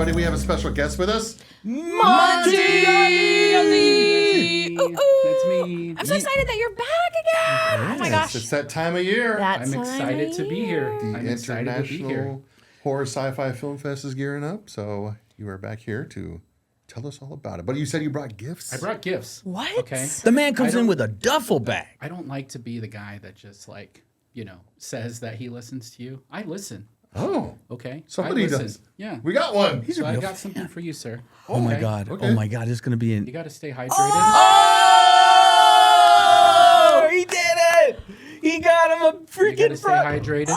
everybody. We have a special guest with us. Monte Yazzie! That's me. I'm so excited that you're back again. Oh my gosh. It's that time of year. I'm excited to be here. The I'm excited to be here. International Horror Sci-Fi Film Fest is gearing up, so you are back here to tell us all about it. But you said you brought gifts. I brought gifts. What? Okay. The man comes in with a duffel bag. I don't like to be the guy that just says that he listens to you. I listen. Oh. Okay. Somebody I listen. does. Yeah. We got one. So I got something for you, sir. Oh my God. Okay. Oh my God. It's going to be You got to stay hydrated. Oh! He did it! He got him a You got to freaking stay hydrated.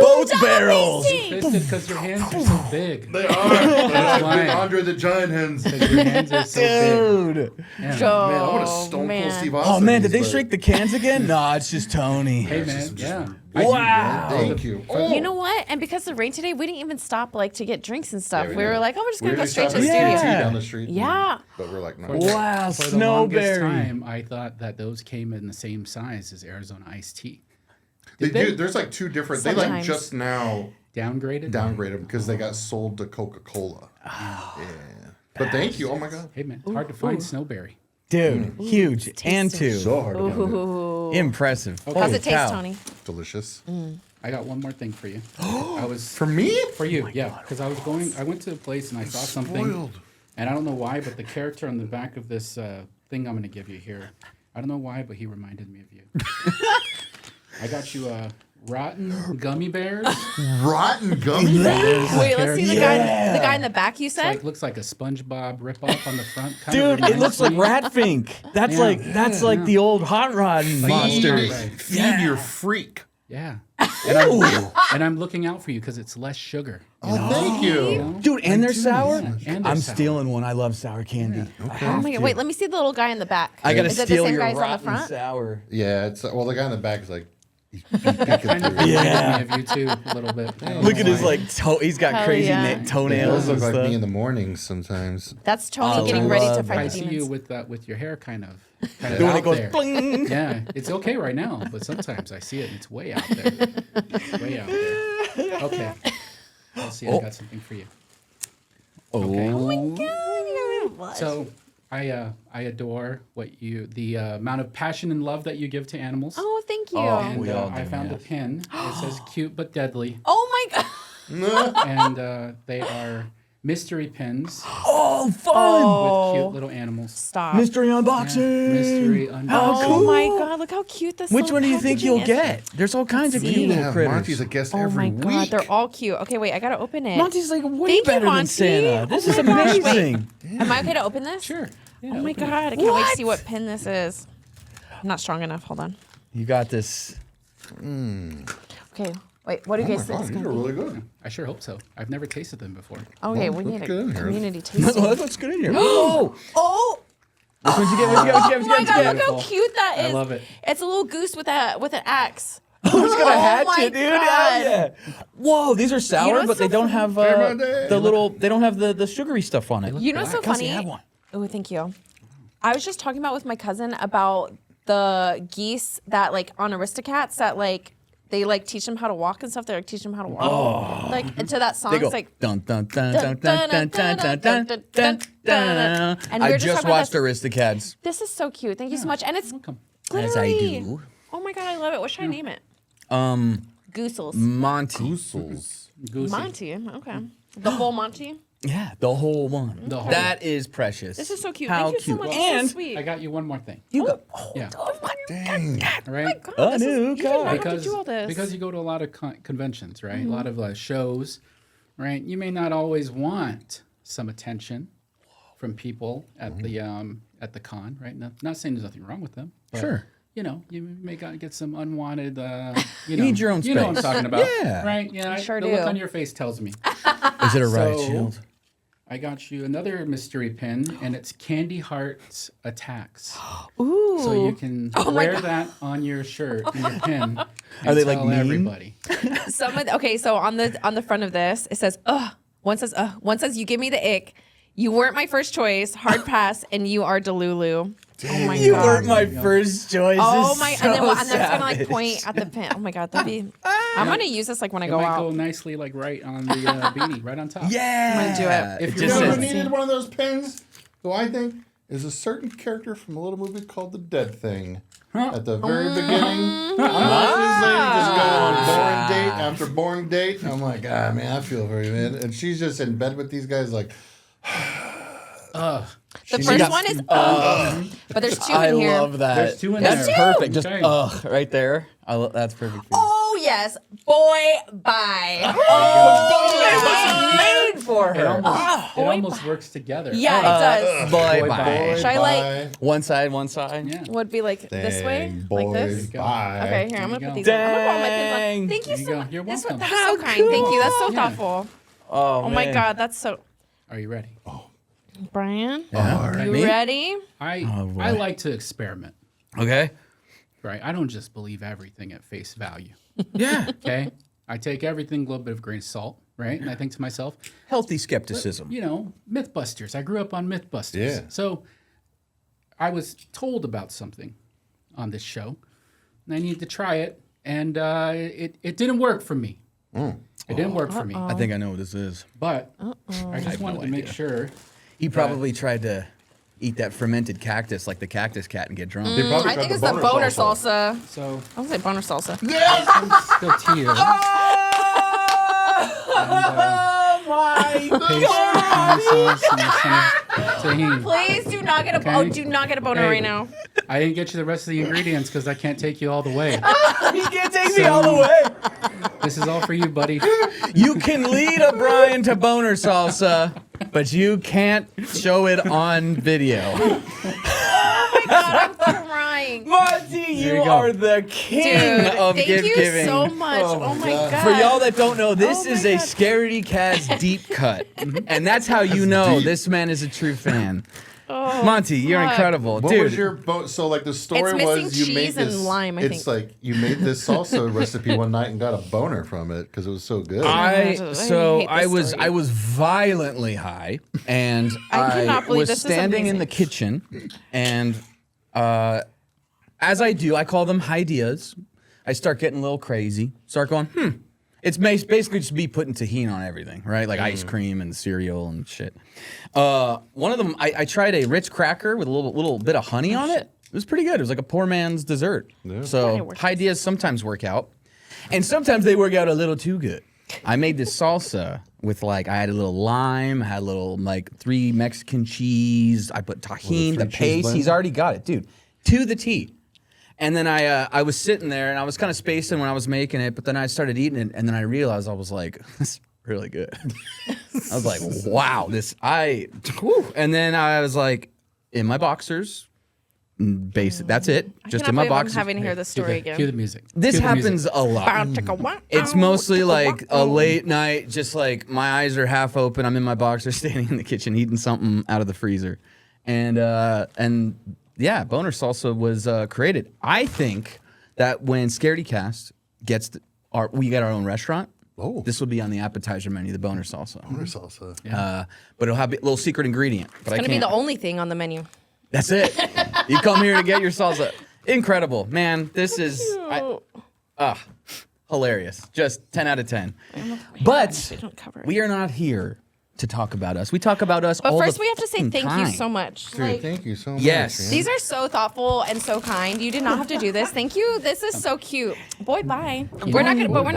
both barrels. Fisted because your hands are so big. They are. That's why. Andre the Giant Hands. Because your hands are so big. Dude. Yeah. Joe. Man, I want to Stone Cold Steve Austin. Oh man, did they these, but- shake the cans again? Nah, it's just Tony. Hey, man. just- Yeah. Wow. Thank you. You know what? And because of the rain today, we didn't even stop to get drinks and stuff. Yeah, we we were didn't. like, oh, we're just gonna go really straight to stopped the at studio. T Yeah. down the street. Yeah. But we're like, no. Wow, For the longest Snowberry. time, I thought that those came in the same size as Arizona iced tea. They Did do. There's like two different. They Sometimes. just now Downgraded? downgraded them because they got sold to Coca-Cola. Yeah. But thank you. Oh my God. Hey, man, it's hard to find snowberry. Dude, huge. And two. So hard to find it. Ooh. Impressive. How's Holy it taste, cow. Tony? Delicious. I got one more thing for you. I was For me? for you, yeah, because I went to a place and I saw something, Spoiled. and I don't know why, but the character on the back of this thing I'm going to give you here, I don't know why, but he reminded me of you. I got you rotten gummy bears. Rotten gummy bears. Wait, let's see the guy in the back. You said. Looks like a SpongeBob ripoff on the front. Kind Dude, of it looks like reminds me- Ratfink. That's Yeah. like the old hot rod monsters. Feed your freak. Yeah, and I'm looking out for you because it's less sugar. Oh, thank you. Dude, and they're sour? Yeah, and they're I'm sour. stealing one. I love sour candy. Oh my god! Wait, let me see the little guy in the back. I gotta Is it the steal same your guys on the rotten front? sour. Yeah, it's well, the guy in the back is like, he's Kind of Yeah. reminded me of you too a little bit. I don't Look know at his why. he's got Hell crazy yeah. He toenails does and look like stuff. me in the mornings sometimes. That's Tony I getting ready to love fight I the see demons. you with your hair kind of When out it goes there. bling. Yeah, it's okay right now, but sometimes I see it and it's way out there. Way out there. Okay. Let's see, I got something for you. Okay. So I adore the amount of passion and love that you give to animals. Oh, thank you. Oh, And we all I do, found a yes. pin. It says cute but deadly. Oh my god. And they are mystery pins Oh, fun! with cute little animals. Stop. Mystery Yeah, unboxing. mystery How unboxing. Oh cool. my god! Look how cute this. Which little one do you think you'll packaging is. get? There's all kinds of Let's cute see. little Yeah, Monty's a critters. guest Oh every my week. god, they're all cute. Okay, wait, I gotta open it. Monty's like way Thank you, better than Monty. Santa. This Oh is my gosh, wait. amazing. Am I okay to open this? Sure. Yeah, Oh my open it. god, I can't wait to see What? what pin this is. I'm not strong enough. Hold on. You got this. Okay, wait. What do you Oh my guys think God, it's these gonna are be? really good. I sure hope so. I've never tasted them before. Okay, Well, we let's need get in a here. community Well, tasting. that looks good in here. Oh! Oh! Which one'd you get? What'd you get? What'd you Oh my get? god, What'd you look get? how cute that is. I love it. It's a little goose with an axe. Who's gonna hatch my it, dude? God. Hell yeah! Whoa, these are sour, what's but so they don't funny? have Monday. the little. They don't have the sugary stuff on it. You know what's so Kelsey, funny? have one. Oh, thank you. I was just talking about with my cousin about the geese that on Aristocats that they teach them how to walk and stuff. They teach them how to walk. To that song. They go It's like dun dun dun dun dun dun dun dun dun dun dun. And we I were just just talking about watched Aristocats. this is so cute. Thank you so much. And it's Welcome. As I glittery. do. Oh my god, I love it. What should I name it? Goosels. Monty. Goosels. Goosey. Monty. Okay. The whole Monty. Yeah, the whole one. The whole That is precious. This is so cute. How Thank you so cute. much. And It's so sweet. I got you one more thing. you got. Yeah. Oh my Dang. All right. god. A This is, new you did not car. have to do all this. Because you go to a lot of conventions, right? A lot of shows, right? You may not always want some attention from people at the con, right? Not saying there's nothing wrong with them. But, Sure. You may get some unwanted. You need your own You know what I'm space. talking about, Yeah. right? Yeah. I sure the do. look on your face tells me. Is it a riot So- shield? I got you another mystery pin, and it's Candy Heart's Attacks. Ooh. So you can wear that on your shirt and your pin. And Are they, like, tell mean? everybody? Okay, so on the front of this, it says, ugh. One says, ugh. One says, you give me the ick. You weren't my first choice. Hard pass, and you are Delulu. Oh my You god. weren't my first choice. Oh This my! is And then so I'm just gonna like savage. point at the pin. Oh my god, that'd be. I'm gonna use this like when I It go might go out. nicely like right on the beanie, right on top. Yeah. I'm gonna do it. If You you're know who says- needed one of those pins? Who I think is a certain character from a little movie called The Dead Thing. At the very beginning, I'm watching this lady just go on boring date after boring date. I'm like, man, I feel very bad. And she's just in bed with these guys, like, The first one is but there's two I in here. love that. There's two in That's there. perfect. Just Okay. right there. That's perfect. For you. Oh yes, boy, bye. Oh, made for It almost works together. yeah, it does. Boy, Boy, bye. bye. Should I like? One side, one side. Yeah. Would be like this way, dang, like boys, this. bye. Okay, here I'm There gonna you put go. these. On. I'm gonna put all my Dang. pins on. Thank you There you so go. much. You're That's welcome. so kind. Thank you. That's so Yeah. thoughtful. Oh, Oh my man. god, that's so. Are you ready? Brian, Yeah. you Me? ready? boy. I like to experiment, Okay. right? I don't just believe everything at face value. Yeah. Okay, I take everything a little bit of grain of salt, right? And I think to myself, Healthy skepticism. you know, Mythbusters. I grew up on Mythbusters. Yeah. So I was told about something on this show, and I needed to try it, and it didn't work for me. It didn't work for me. I think I know what this is. But I just wanted to make sure. He probably tried to eat that fermented cactus like the cactus cat and get drunk. They probably I got think it's the boner salsa. So I was say boner salsa. still to you. Oh my Paste and some tahini. Please do not get a Okay. do not get a boner Hey. right now. I didn't get you the rest of the ingredients because I can't take you all the way. He can't take me all the way. This is all for you, buddy. You can lead a Brian to boner salsa, but you can't show it on video. Oh my god, I'm crying. Monty, you you go. are the king Dude, of thank gift you giving. so much. Oh my god. For y'all that don't know, this Oh my is a God. Scaredycast deep cut. And that's how you know this man is a true fan. Monty, you're fuck. incredible. What Dude, was your so like the story It's missing was you made cheese and this lime, I it's think. like you made this salsa recipe one night and got a boner from it because it was so good. I hate this I story. was violently high and I cannot believe was this is standing in the amazing. kitchen and as I do, I call them ideas. I start getting a little crazy. Start going, It's basically just me putting tahini on everything, right? Like ice cream and cereal and shit. One of them, I tried a Ritz cracker with a little bit of honey on it. It was pretty good. It was like a poor man's dessert. So ideas sometimes work out, and sometimes they work out a little too good. I made this salsa with I had a little lime, I had a little 3 Mexican cheese. I put tahini, the three cheese paste. blend? He's already got it, dude, to the T. And then I was sitting there and I was kind of spacing when I was making it, but then I started eating it and then I realized I was like, this is really good. I was like, wow, and then I was like, in my boxers, that's it, just in my I'm boxers. having to hear this story Cue again. the music. This Cue the music. happens a lot. It's Oh, mostly like a late night, just like my eyes are half open. I'm in my boxers, standing in the kitchen, eating something out of the freezer, and yeah, boner salsa was created. I think that when Scaredycast we get our own restaurant. Oh. This will be on the appetizer menu, the boner salsa. Boner salsa. But it'll have a little secret ingredient. But It's gonna be the only thing on the menu. That's it. You come here to get your salsa. Incredible, man. This is hilarious. Just 10 out of 10. But They don't cover it. we are not here to talk about us. We talk about us But all first, the we have to say fucking thank time. you so much. Dude, Like, thank you so much. Yes. man. these are so thoughtful and so kind. You did not have to do this. Thank you. This is so cute. Boy, bye. We're not gonna, but we're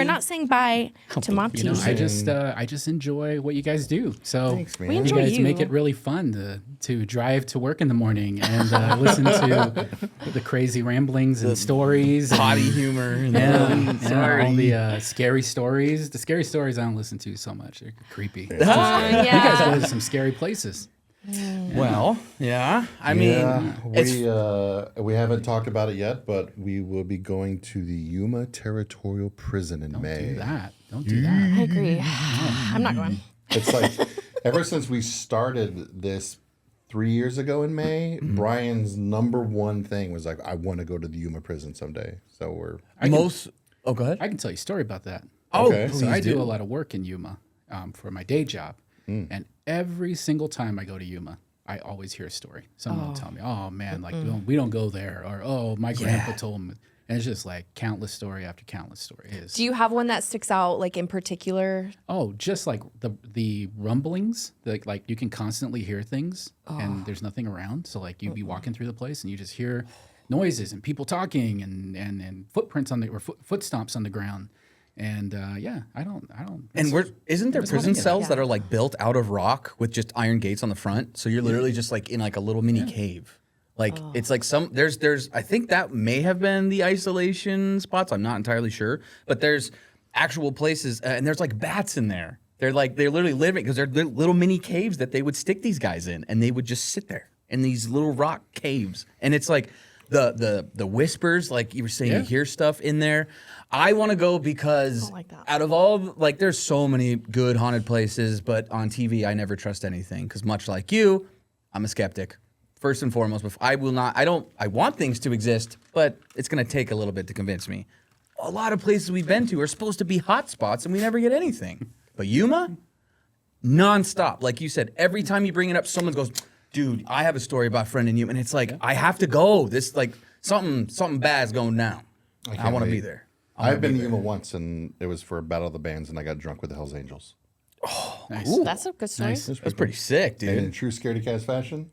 not saying bye to Monty. You know, I just enjoy what you guys do. So Thanks, man. We you enjoy guys you. make it really fun to drive to work in the morning and listen to the crazy ramblings and stories, Potty and, humor. yeah, all the scary stories. The scary stories I don't listen to so much. They're creepy. You Yeah. guys go to some scary places. Well, yeah. I mean, Yeah, we haven't talked about it yet, but we will be going to the Yuma Territorial Prison in May. Do that. Don't do that. I agree. I'm not going. It's like ever since we started this 3 years ago in May, Brian's number one thing was like, I want to go to the Yuma prison someday. So we're oh, go ahead. I can tell you a story about that. Oh, Okay. So I do a lot of work in Yuma for my day job, and every single time I go to Yuma, I always hear a story. Someone will tell me, "Oh man, like we don't go there," or "Oh, my grandpa told me." And it's just like countless story after countless story. Do you have one that sticks out, like in particular? Oh, just like the rumblings, like you can constantly hear things, and there's nothing around. So like you'd be walking through the place, and you just hear noises and people talking, and footprints on the or foot stomps on the ground. And I don't. And isn't there there's prison nothing in cells it. that are like built out of rock with just iron gates on the front? So you're literally just like in like a little mini cave. Like it's like there's I think that may have been the isolation spots. I'm not entirely sure, but there's actual places and there's like bats in there. They're literally living because they're little mini caves that they would stick these guys in, and they would just sit there in these little rock caves. And it's like the whispers, like you were saying, you hear stuff in there. I want to go because like that. out of all, like, there's so many good haunted places, but on TV, I never trust anything because much like you, I'm a skeptic. First and foremost, I want things to exist, but it's going to take a little bit to convince me. A lot of places we've been to are supposed to be hot spots and we never get anything. But Yuma, nonstop. Like you said, every time you bring it up, someone goes, dude, I have a story about a friend in Yuma. And it's like, I have to go. This, like, something bad's going down. I want to be there. I've been to Yuma once, and it was for a Battle of the Bands, and I got drunk with the Hells Angels. Nice. That's a good story. Nice. That's pretty sick, And in dude. true Scaredycast fashion,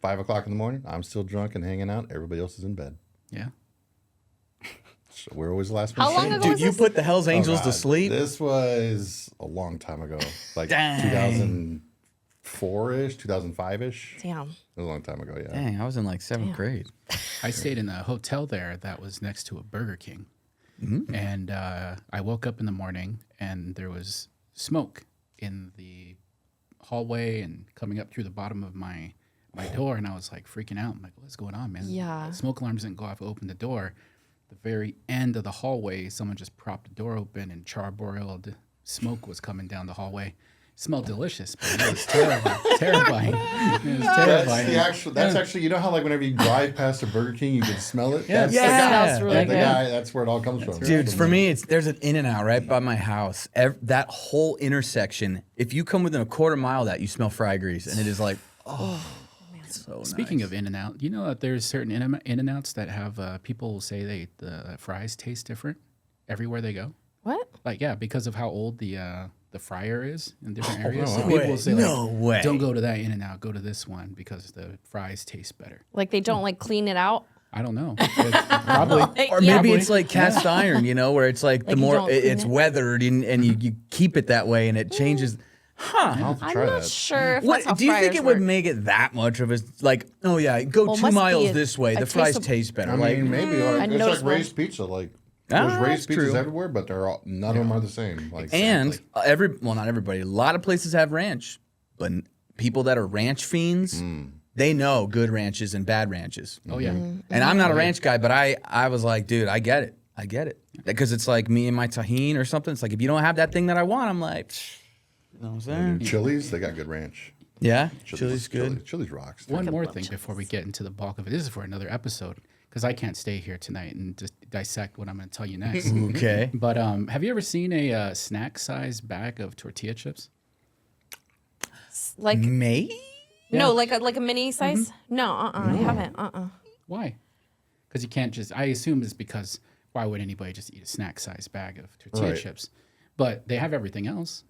5 o'clock in the morning, I'm still drunk and hanging out. Everybody else is in bed. Yeah. So we're always the last one. How long standing. ago was Dude, you this? put the Hells Angels to God. sleep? This was a long time ago, like Dang. 2004-ish, 2005-ish. Damn. It was a long time ago, yeah. Dang, I was in like 7th grade. I stayed in a hotel there that was next to a Burger King. And I woke up in the morning and there was smoke in the hallway and coming up through the bottom of my door. And I was like freaking out. I'm like, what's going on, man? Yeah. Smoke alarms didn't go off. I opened the door. The very end of the hallway, someone just propped the door open and charbroiled smoke was coming down the hallway. Smelled delicious, but it was terrifying. It was terrifying. That's actually, you know how like whenever you drive past a Burger King, you can smell it? Yeah. That's Yeah. the guy. Smells really That's the good. guy. That's where it all comes from. Dude, for me, there's an In-N-Out right by my house. That whole intersection, if you come within a quarter mile of that, you smell fry grease. And it is like, so Speaking nice. of In-N-Out, you know that there's certain In-N-Outs that have people say the fries taste different everywhere they go. What? Like, yeah, because of how old the fryer is in different areas. no So way. people will say, No like, way. don't go to that In-N-Out, go to this one because the fries taste better. Like they don't like clean it out? I don't know. It's probably. Or maybe it's like cast iron, you know, where it's like the Like you more don't clean it's it? weathered and you keep it that way and it changes. I'll have to I'm try not that. sure if that's how What, do you think fryers it would work. make it that much of a, like, oh yeah, go Well, 2 must be miles a- this way, a the fries taste of- taste better. I like, mean, maybe like, it's like noticeable. raised pizza. Like, Ah, there's raised that's pizzas true. everywhere, but none of them are the same. Like, and not everybody, a lot of places have ranch, but people that are ranch fiends, they know good ranches and bad ranches. Oh, yeah. And I'm not a ranch guy, but I was like, dude, I get it. Because it's like me and my tahini or something. It's like, if you don't have that thing that I want, I'm like, you know what I'm saying? Chili's, they got good ranch. Yeah, chili's good. Chili's rocks. One more thing before we get into the bulk of it. This is for another episode because I can't stay here tonight and just dissect what I'm going to tell you next. Okay. But have you ever seen a snack-sized bag of tortilla chips? Like Maybe? no, like a mini size? No, I haven't. Why? Because you can't just. I assume it's because why would anybody just eat a snack-sized bag of tortilla Right. chips? But they have everything else.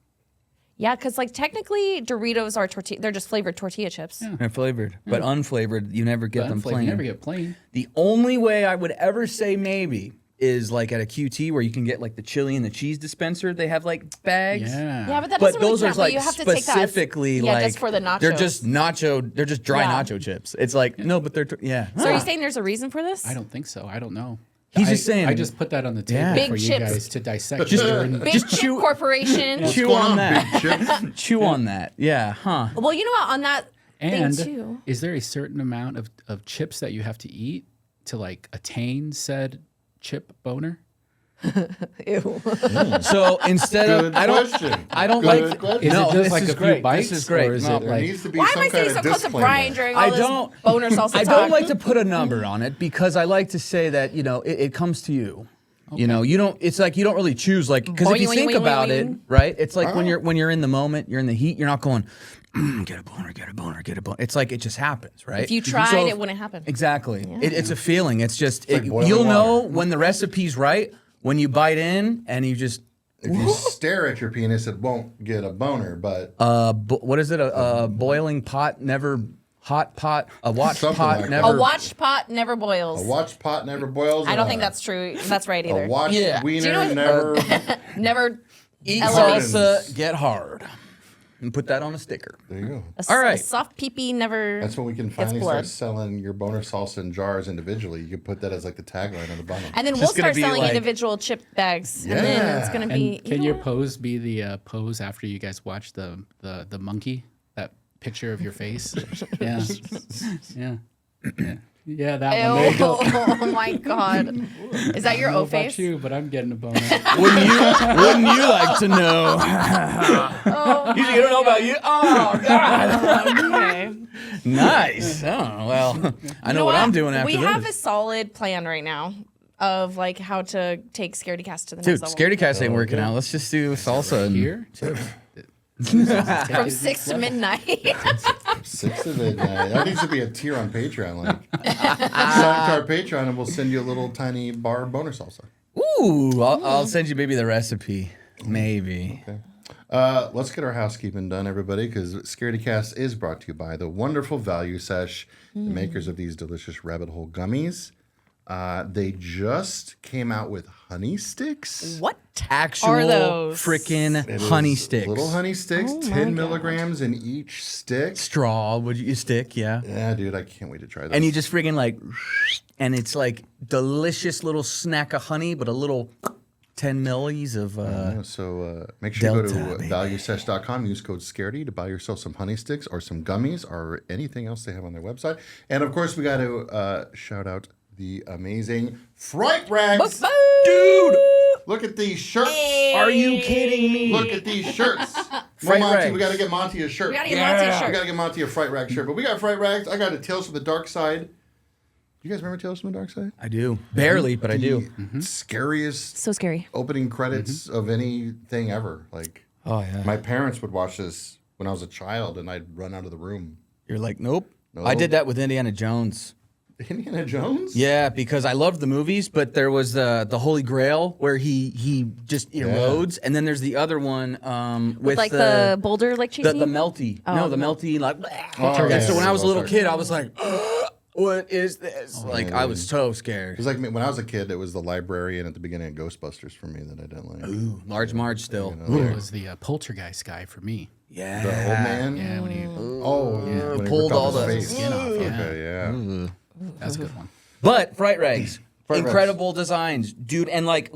Yeah, because like technically Doritos are tortilla. They're just flavored tortilla chips. Yeah. They're flavored, but unflavored, you never get But them unflavored, plain. you never get plain. The only way I would ever say maybe is like at a QT where you can get like the chili and the cheese dispenser. They have like bags. Yeah. Yeah, but that But doesn't really those are count. But like you have to take that as, specifically yeah, like just for the nachos. They're just dry Yeah. nacho chips. It's like no, but they're yeah. So are you saying there's a reason for this? I don't think so. I don't know. He's just saying- I just put that on the table Yeah. Big for you chips. guys to dissect. Just- during- Big Just Chip chew- Corporation. chew going on on, that. Big Chips? Chew on that. Yeah, huh? Well, you know what? On that and thing too. is there a certain amount of chips that you have to eat to like attain said chip boner? Ew. So instead of Good I don't question. Like Good question. Is no, it just this like is a few great. bites, This is great. or is No, it There like- needs to be Why am some I kind saying so of close to disclaimer. Brian during all I this don't- boner salsa I talk? don't like to put a number on it because I like to say that, you know, it comes to you. You know, you don't. It's like you don't really choose. Like because if you Boing, think boing, about boing, it, boing. right? It's like when you're in the moment, you're in the heat. You're not going get a boner, get a boner, get a boner. It's like it just happens, right? If you tried, So- it wouldn't happen. Exactly. It's a feeling. It's just like boiling you'll know water. when the recipe's right when you bite in and you just If you stare at your penis, it won't get a boner, but what is it? A boiling pot never hot pot. A watched Something pot like never. A watched pot never boils. a watched pot never boils. I and don't think that's true. That's right either. A watched Yeah. wiener Do you know what- never. Never Eat elevates. salsa, get hard, and put that on a sticker. There you go. All right. A soft pee-pee never. That's when we can gets finally blood. start selling your boner salsa in jars individually. You can put that as like the tagline on the bottom. And then we'll just gonna start be selling like- individual chip bags. And then it's Yeah. going to be. And can you your know what? pose be the pose after you guys watch the monkey? That picture of your face? Yeah. Yeah. Yeah, that one. There you go. Oh my God. Is that your I don't know O about face? you, but I'm getting a boner. Wouldn't you like to know? You don't know about you? Oh God! Okay. Nice. Oh well, I know what I'm doing after We this. have a solid plan right now of like how to take Scaredycast to the Dude, next level. Scaredycast ain't working out. Let's just do salsa and Here? From 6 to midnight. 6 to midnight. That needs to be a tier on Patreon. Like, sign up to our Patreon and we'll send you a little tiny bar of boner salsa. Ooh, I'll send you maybe the recipe. Maybe. Okay. Let's get our housekeeping done, everybody, because Scaredycast is brought to you by the wonderful Value Sesh, the makers of these delicious rabbit hole gummies. They just came out with honey sticks. What Actual are those? freaking It honey is sticks. Little honey sticks, Oh my 10 God. milligrams in each stick. Straw, would you stick? Yeah. Yeah, dude, I can't wait to try that. And you just friggin' like, and it's like delicious little snack of honey, but a little 10 millis of. So make sure you go Delta, to baby. valuesesh.com, use code SCAREDY to buy yourself some honey sticks or some gummies or anything else they have on their website. And of course, we got to shout out the amazing Fright Rags. Dude, Look at these shirts. are you kidding me? Look at these shirts. Fright Monty, Rags. we got to get Monty a shirt. We gotta get Monty a We shirt. got to get Monty a Fright Rag shirt. But we got Fright Rags. I got a Tales from the Dark Side. You guys remember Tales from the Dark Side? I do. Barely, but I do. The scariest So scary. opening credits of anything ever. Like, Oh, yeah. my parents would watch this when I was a child, and I'd run out of the room. You're like, nope. No. I did that with Indiana Jones. Indiana Jones? Yeah, because I loved the movies, but there was the Holy Grail where he just erodes, and then there's the other one with Like the boulder like the chasing you? melty. No, the melty like. Oh, And yeah, so when I was a little sorry. kid, I was like, "What is this?" Like I was so It scared. was like me, when I was a kid, it was the librarian at the beginning of Ghostbusters for me that I didn't like. Ooh, Large Marge still. It was the poltergeist guy for me. Yeah. The old man? Yeah, when he Oh, when he Pulled ripped all off the his face. skin off. Yeah, Okay, yeah. that's a good one. But Fright Rags, Fright Rags. incredible designs, dude, and like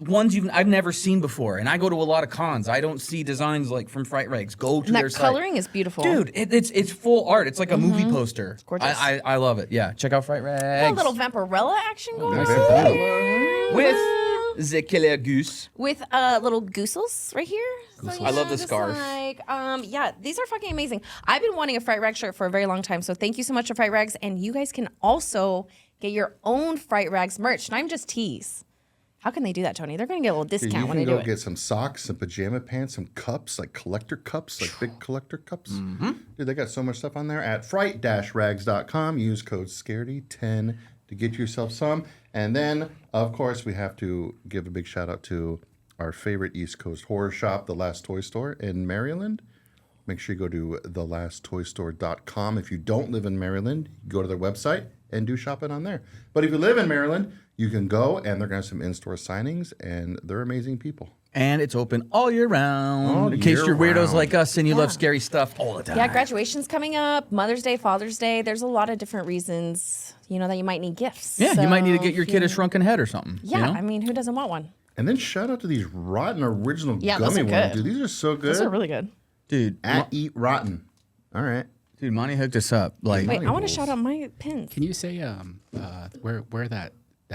ones I've never seen before. And I go to a lot of cons. I don't see designs like from Fright Rags. Go to And their that site. coloring is beautiful. Dude, it's full art. It's like a movie poster. It's gorgeous. I love it. Yeah, check out Fright Got Rags. a little Vampirella action going Nice on. and cool. with the killer goose. With little goosels right here. So, I love the just scarf. Like, yeah, these are fucking amazing. I've been wanting a Fright Rag shirt for a very long time, so thank you so much to Fright Rags. And you guys can also get your own Fright Rags merch, not even just tees. How can they do that, Tony? They're going to get a little Dude, discount you when can they do go it. get some socks, some pajama pants, some cups, like collector cups, like big collector cups. Dude, they got so much stuff on there at fright-rags.com. Use code SCAREDY10 to get yourself some. And then, of course, we have to give a big shout out to our favorite East Coast horror shop, The Last Toy Store in Maryland. Make sure you go to thelasttoystore.com. If you don't live in Maryland, go to their website and do shopping on there. But if you live in Maryland, you can go, and they're going to have some in-store signings, and they're amazing people. And it's open all year round. All in case year you're weirdos round. like us and you love scary stuff all the time. Yeah, graduation's coming up, Mother's Day, Father's Day. There's a lot of different reasons, that you might need gifts. Yeah, you might need to get So your if kid a you- shrunken head or something. Yeah, you know? I mean, who doesn't want one? And then shout out to these rotten original Yeah, those gummy are ones, good. dude. These are so good. Those are really good. Dude, At Eat Rotten. All right. dude, Monty hooked us up. Like, Wait, I want to Balls. shout out my pins. Can you say where that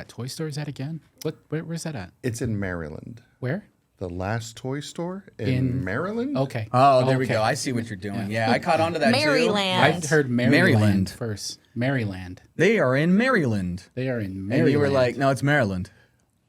toy store is at again? Where's that at? It's in Maryland. Where? The Last Toy Store in Maryland? Okay. oh, there we Okay. go. I see what you're doing. Yeah, I caught on to that too. Maryland. I've heard Maryland, Maryland. first. Maryland. They are in Maryland. They are in Maryland. And you were like, no, it's Maryland.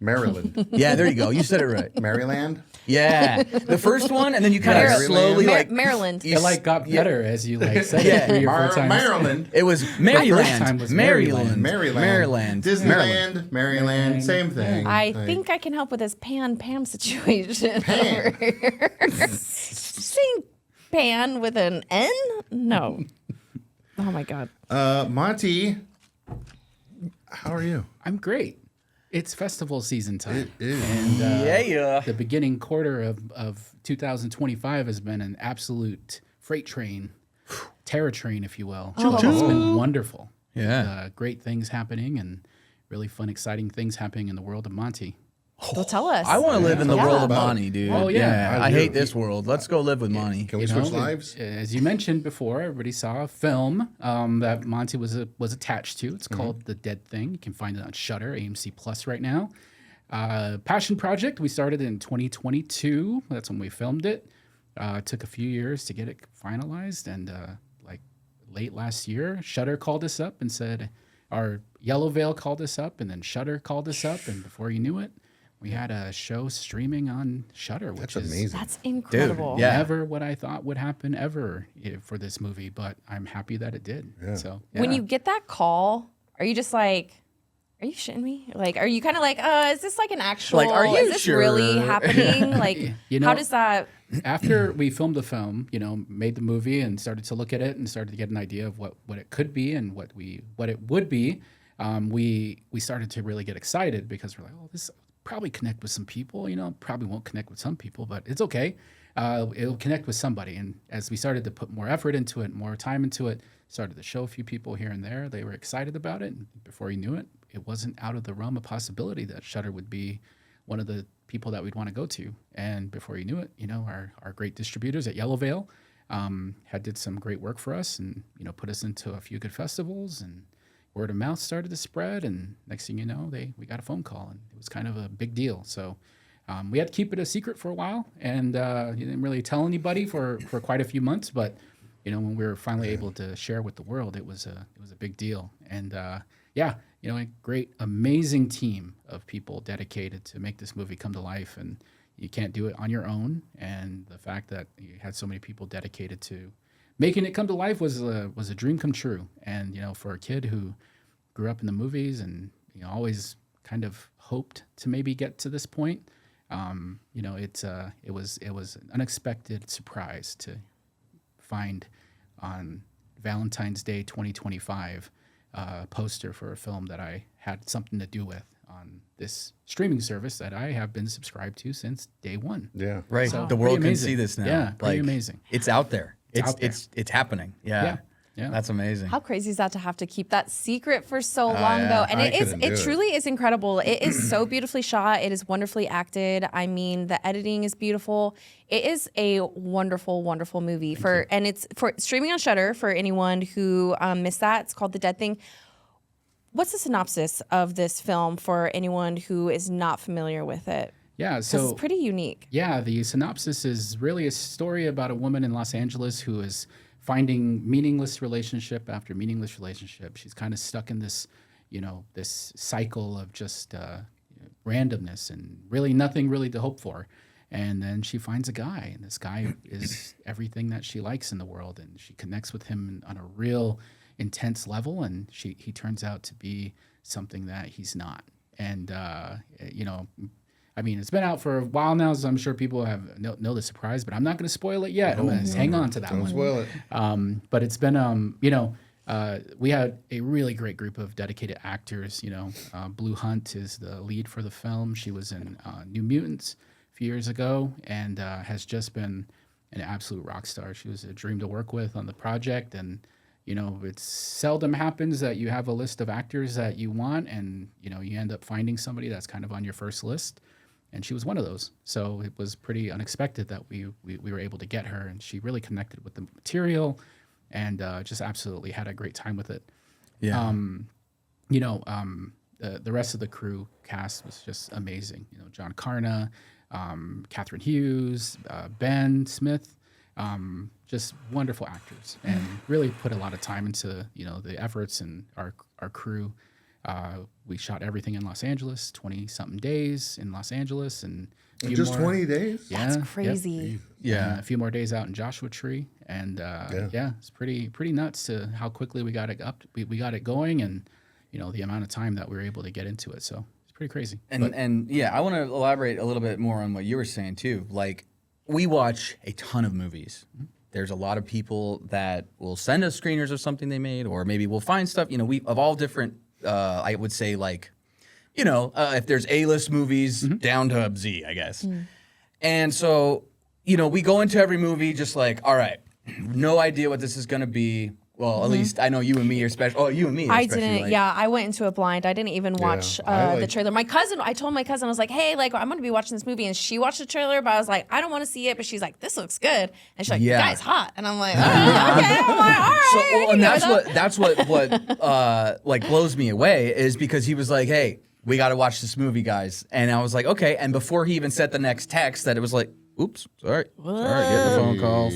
Maryland. Yeah, there you go. You said it right. Maryland. Yeah, the first one, and then you kind of Maryland. slowly like Maryland. It like got better as you like said Yeah. it 3 or 4 times. Maryland. It was time Maryland. was Maryland. Maryland. Disneyland. Maryland. Same thing. I think I can help with this Pam situation. Pan. Saying Pan with an N? No. Oh my God. Monty, how are you? I'm great. It's festival season time. It is. And Yeah. the beginning quarter of 2025 has been an absolute freight train, terror train, if you will. It's been wonderful. Yeah. Great things happening and really fun, exciting things happening in the world of Monty. Well, tell us. I want to live in the Yeah. world of Monty, dude. Oh, yeah. I hate this world. Let's go live with Monty. Can we You know, switch lives? As you mentioned before, everybody saw a film that Monty was attached to. It's called The Dead Thing. You can find it on Shudder, AMC Plus right now. Passion project. We started in 2022. That's when we filmed it. Took a few years to get it finalized, and like late last year, Shudder called us up and said, our Yellow Veil called us up, and then Shudder called us up, and before you knew it, we had a show streaming on Shudder, which That's is amazing. That's incredible. yeah. never what I thought would happen ever for this movie, but I'm happy that it did. Yeah. So When yeah. you get that call, are you just like, are you shitting me? Like, are you kind of like, is this like an actual, Like, are you is this sure? really happening? Like, You know- how does that, After we filmed the film, made the movie and started to look at it and started to get an idea of what it could be and what it would be, we started to really get excited because we're like, oh, this probably connect with some people, probably won't connect with some people, but it's okay. It'll connect with somebody. And as we started to put more effort into it, more time into it, started to show a few people here and there, they were excited about it. And before you knew it, it wasn't out of the realm of possibility that Shudder would be one of the people that we'd want to go to. And before you knew it, our great distributors at Yellow Veil did some great work for us and, put us into a few good festivals, and word of mouth started to spread. And next thing you know, we got a phone call, and it was kind of a big deal. So we had to keep it a secret for a while, and you didn't really tell anybody for quite a few months. But when we were finally able to share with the world, it was a big deal. And a great, amazing team of people dedicated to make this movie come to life. And you can't do it on your own. And the fact that you had so many people dedicated to making it come to life was a dream come true. And for a kid who grew up in the movies and always kind of hoped to maybe get to this point, it was an unexpected surprise to find on Valentine's Day 2025 poster for a film that I had something to do with on this streaming service that I have been subscribed to since day one. Yeah. Right. So, The world pretty can amazing. see this now. Yeah, pretty amazing. It's out there. out there. It's happening. Yeah. Yeah. That's amazing. how crazy is that to have to keep that secret for so long yeah. though? And I it couldn't do it it. truly is incredible. It is so beautifully shot. It is wonderfully acted. I mean, the editing is beautiful. It is a wonderful, wonderful movie and it's for streaming on Shudder for anyone who missed that. It's called The Dead Thing. What's the synopsis of this film for anyone who is not familiar with it? Yeah, 'Cause so it's pretty unique. yeah, the synopsis is really a story about a woman in Los Angeles who is finding meaningless relationship after meaningless relationship. She's kind of stuck in this, this cycle of just randomness and really nothing really to hope for. And then she finds a guy, and this guy is everything that she likes in the world, and she connects with him on a real intense level, and he turns out to be something that he's not. And I mean, it's been out for a while now, so I'm sure people have know the surprise, but I'm not going to spoil it yet. I'm going to hang on to that Don't one. spoil it. But it's been, we had a really great group of dedicated actors. Blue Hunt is the lead for the film. She was in New Mutants a few years ago and has just been an absolute rock star. She was a dream to work with on the project. And, it seldom happens that you have a list of actors that you want and, you end up finding somebody that's kind of on your first list. And she was one of those. So it was pretty unexpected that we were able to get her. And she really connected with the material and just absolutely had a great time with it. Yeah. The rest of the crew cast was just amazing. John Carna, Catherine Hughes, Ben Smith, just wonderful actors and really put a lot of time into, the efforts and our crew. We shot everything in Los Angeles, 20-something days in Los Angeles, and a few Just more- 20 days? Yeah, That's yep. crazy. And a few more days out in Joshua Tree, and it's pretty nuts to how quickly we got it up. We got it going, and the amount of time that we were able to get into it. So it's pretty crazy. And I want to elaborate a little bit more on what you were saying too. Like, we watch a ton of movies. There's a lot of people that will send us screeners of something they made, or maybe we'll find stuff. We of all different. I would say like, if there's A-list movies down to Z, I guess. And so, we go into every movie just like, all right, no idea what this is going to be. Well, at least I know you and me are special. Oh, you and me. I didn't. I went into it blind. I didn't even watch the trailer. I told my cousin, I was like, hey, like, I'm going to be watching this movie. And she watched the trailer, but I was like, I don't want to see it. But she's like, this looks good. And she's like, the guy's hot. And I'm like, okay. I'm like, all right. So, and that's what like blows me away is because he was like, hey, we got to watch this movie, guys. And I was like, okay. And before he even sent the next text, that it was like, oops, sorry, getting a phone call.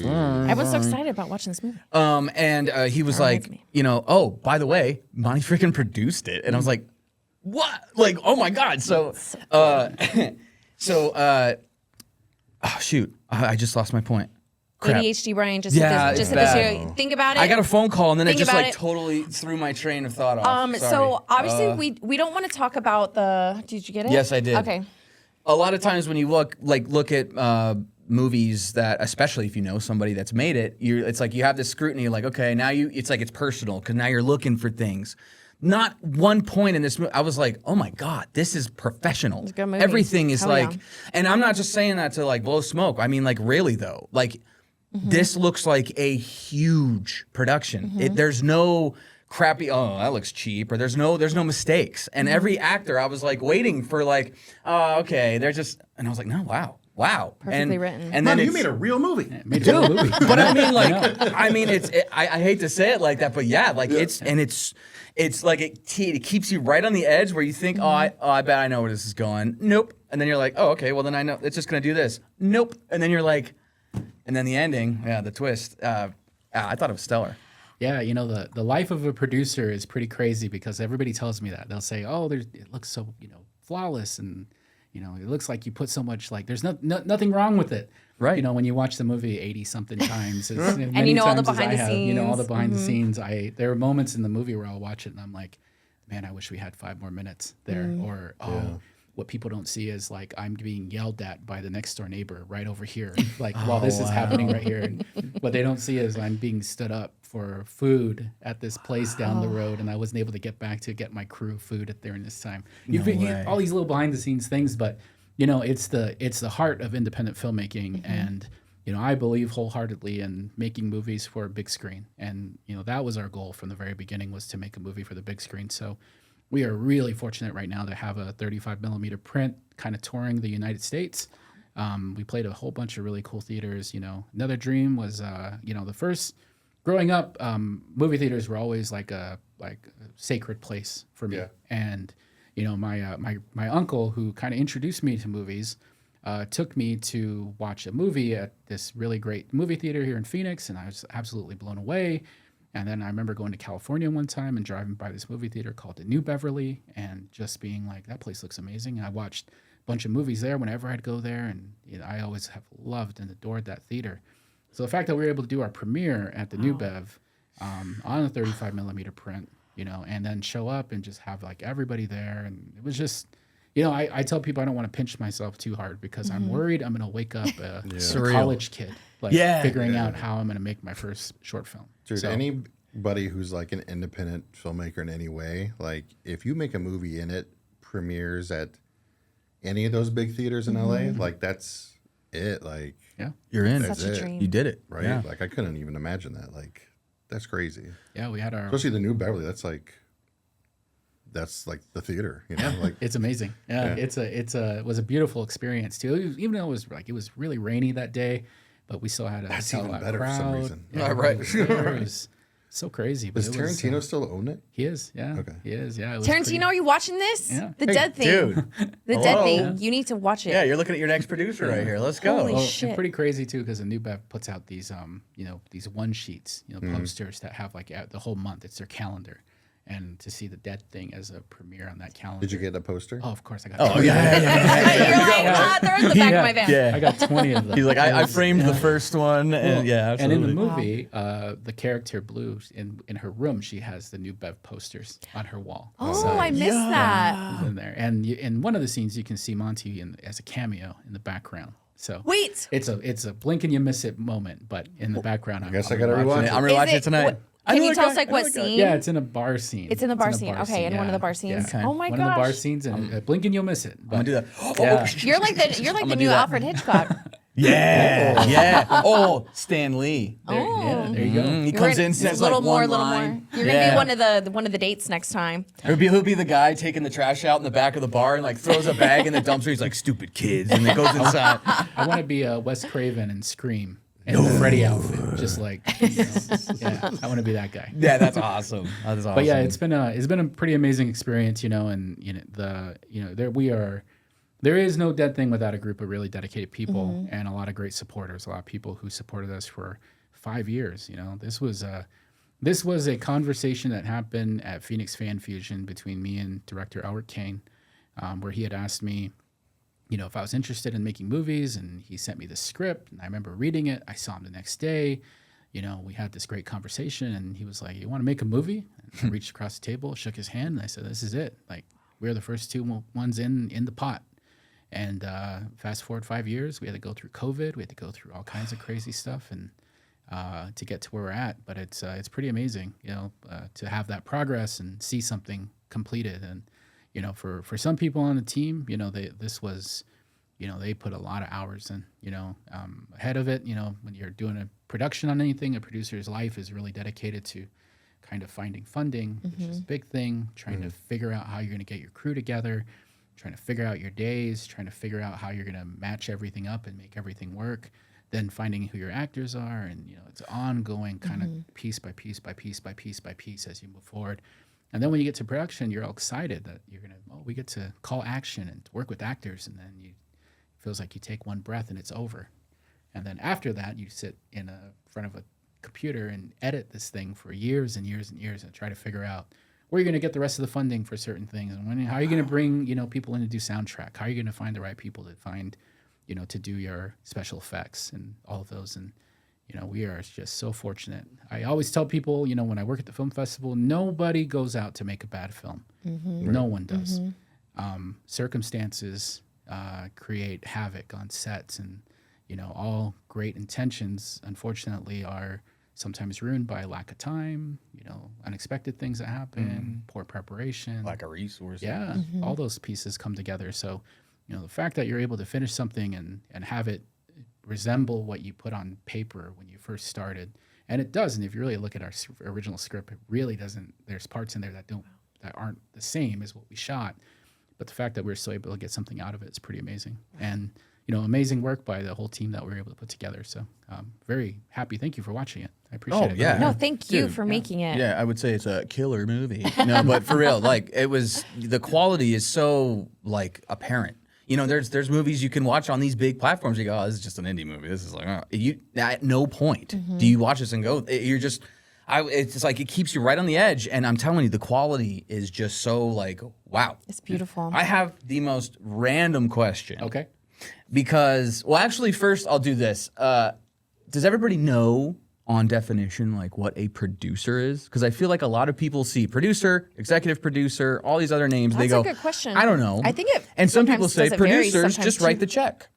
I was so excited about watching this movie. And he was like, oh, by the way, Monty freaking produced it, and I was like, what? Like, oh my god! So, oh shoot, I just lost my point. Crap. ADHD Brian just Yeah, hit this it's here. Think about it. I got a phone call and then it Think just about like it. totally threw my train of thought off. Sorry. So obviously we don't want to talk about the. Did you get it? Yes, I did. Okay. A lot of times when you look at movies that, especially if you know somebody that's made it, it's like you have this scrutiny. You're like, okay, now it's like it's personal because now you're looking for things. Not one point in this movie, I was like, oh my god, this is professional. It's a good movie. Everything is Hell like, yeah. and I'm not just saying that to like blow smoke. I mean, like really though, like this looks like a huge production. There's no crappy, oh, that looks cheap, or there's no mistakes. And every actor, I was like waiting for like, oh, okay, they're just, and I was like, no, wow. Perfectly written. And Man, then you made a real movie. Made a real movie. but I mean, like, I hate to say it like that, but yeah, like it's like it keeps you right on the edge where you think, I bet I know where this is going. Nope. And then you're like, oh, okay, well then I know it's just gonna do this. Nope. And then you're like, and then the ending, the twist. I thought it was stellar. Yeah, the life of a producer is pretty crazy because everybody tells me that. They'll say, "Oh, it looks so, flawless, and it looks like you put so much there's nothing wrong with it." Right. When you watch the movie 80-something times, it's, And many you know all the times as behind I the have, scenes. all the behind the scenes. There are moments in the movie where I'll watch it and I'm like, "Man, I wish we had 5 more minutes there." Or, what people don't see is like I'm being yelled at by the next door neighbor right over here, like while this is happening right here. And what they don't see is I'm being stood up for food at this place down the road, and I wasn't able to get back to get my crew food at during this time. All these little behind the scenes things, but it's the heart of independent filmmaking, and I believe wholeheartely in making movies for a big screen, and that was our goal from the very beginning, was to make a movie for the big screen. So we are really fortunate right now to have a 35 millimeter print kind of touring the United States. We played a whole bunch of really cool theaters. Another dream was, the first growing up, movie theaters were always like a sacred place for me. Yeah. And, my uncle, who kind of introduced me to movies, took me to watch a movie at this really great movie theater here in Phoenix, and I was absolutely blown away. And then I remember going to California one time and driving by this movie theater called the New Beverly, and just being like, that place looks amazing. And I watched a bunch of movies there whenever I'd go there, and I always have loved and adored that theater. So the fact that we were able to do our premiere at the New Bev on a 35 millimeter print, and then show up and just have like everybody there, and it was just, I tell people I don't want to pinch myself too hard because I'm worried I'm going to wake up a college kid, figuring out how I'm going to make my first short film. Dude, anybody who's like an independent filmmaker in any way, like if you make a movie and it premieres at any of those big theaters in LA, like that's it. Like, Yeah. You're in. Such a dream. You did it. right? Yeah. Like I couldn't even imagine that. Like that's crazy. Yeah, we had our. Especially the New Beverly. That's like the theater. Like It's amazing. Yeah, it was a beautiful experience too. Even though it was really rainy that day, but we still had a That's sell even out better for some crowd. reason. Yeah, Right. it was there. It was so crazy. But does it was, Tarantino still own it? He is. Yeah. Okay. He is. Yeah. It was Tarantino, pretty- are you watching this? Yeah. The Hey, Dead Thing. dude. The Dead Hello? Thing. You need to watch it. Yeah, you're looking at your next producer right here. Let's go. Holy Well, shit. and pretty crazy too, because the New Bev puts out these these one sheets, posters that have like the whole month. It's their calendar, and to see the Dead Thing as a premiere on that calendar. Did you get a poster? Oh, of course I got. Oh 20. yeah. You're like, they're in the back of my van. Yeah. I got 20 of them. He's like, I framed the first one, and yeah, And in the absolutely. movie, the character Blue, in her room, she has the new Bev posters on her wall. Oh, I missed that. In there, and in one of the scenes, you can see Monty as a cameo in the background. So Wait. it's a blink and you miss it moment, but in the background, I guess I gotta rewatch it. I'm Is rewatching it- it tonight. what- I Can know you the tell guy. us like I know what the guy. scene? Yeah, it's in a bar scene. It's in the bar scene. Okay, in one of the bar scenes. Okay. Oh my One of the bar gosh. scenes, and blink and you'll miss it. I'm gonna do that. Yeah. You're like the gonna new do that. Alfred Hitchcock. Yeah, yeah. Oh, Stan Lee. Yeah, there you go. He We're comes in- in, says a little like more, one little line. more. You're gonna be one of the dates next time. He'll be the guy taking the trash out in the back of the bar and like throws a bag in the dumpster. He's like, "Stupid kids," and then goes inside. I want to be Wes Craven and Scream in the Freddy outfit, just like yeah. I want to be that guy. Yeah, that's awesome. That is awesome. But yeah, it's been a pretty amazing experience, and there is no Dead Thing without a group of really dedicated people and a lot of great supporters, a lot of people who supported us for 5 years. This was a conversation that happened at Phoenix Fan Fusion between me and director Albert Kane, where he had asked me, if I was interested in making movies, and he sent me the script, and I remember reading it. I saw him the next day. We had this great conversation, and he was like, "You want to make a movie?" And I reached across the table, shook his hand, and I said, "This is it. Like, we're the first two ones in the pot." And fast forward 5 years, we had to go through COVID. We had to go through all kinds of crazy stuff, and to get to where we're at. But it's pretty amazing, to have that progress and see something completed. And for some people on the team, they put a lot of hours in. Ahead of it, when you're doing a production on anything, a producer's life is really dedicated to kind of finding funding, which is a big thing. Trying to figure out how you're going to get your crew together. Trying to figure out your days, trying to figure out how you're going to match everything up and make everything work, then finding who your actors are. And, it's ongoing kind of piece by piece by piece by piece by piece as you move forward. And then when you get to production, you're all excited that you're going to, we get to call action and work with actors. And then it feels like you take one breath and it's over. And then after that, you sit in front of a computer and edit this thing for years and years and years and try to figure out where you're going to get the rest of the funding for certain things, and how are you going to bring people in to do soundtrack? How are you going to find the right people to find, to do your special effects and all of those? And we are just so fortunate. I always tell people, when I work at the film festival, nobody goes out to make a bad film. No one does. Circumstances create havoc on sets, and all great intentions, unfortunately, are sometimes ruined by lack of time, unexpected things that happen, poor preparation. lack of resources. Yeah, all those pieces come together. So, the fact that you're able to finish something and have it resemble what you put on paper when you first started, and it does. And if you really look at our original script, it really doesn't. There's parts in there that aren't the same as what we shot. But the fact that we're still able to get something out of it is pretty amazing. And amazing work by the whole team that we were able to put together. So very happy. Thank you for watching it. I appreciate it. yeah. No, thank you Dude, for making it. Yeah, I would say it's a killer movie. No, but for real, like the quality is so like apparent. There's movies you can watch on these big platforms. You go, oh, this is just an indie movie. This is like, at no point do you watch this and go, you're just, it's just like it keeps you right on the edge. And I'm telling you, the quality is just so like, wow. It's beautiful. I have the most random question. Okay. Because, well, actually, first I'll do this. Does everybody know on definition like what a producer is? Because I feel like a lot of people see producer, executive producer, all these other names. That's they go, a good question. I don't know. I think it And some people sometimes say does it vary producers sometimes just too. write the check.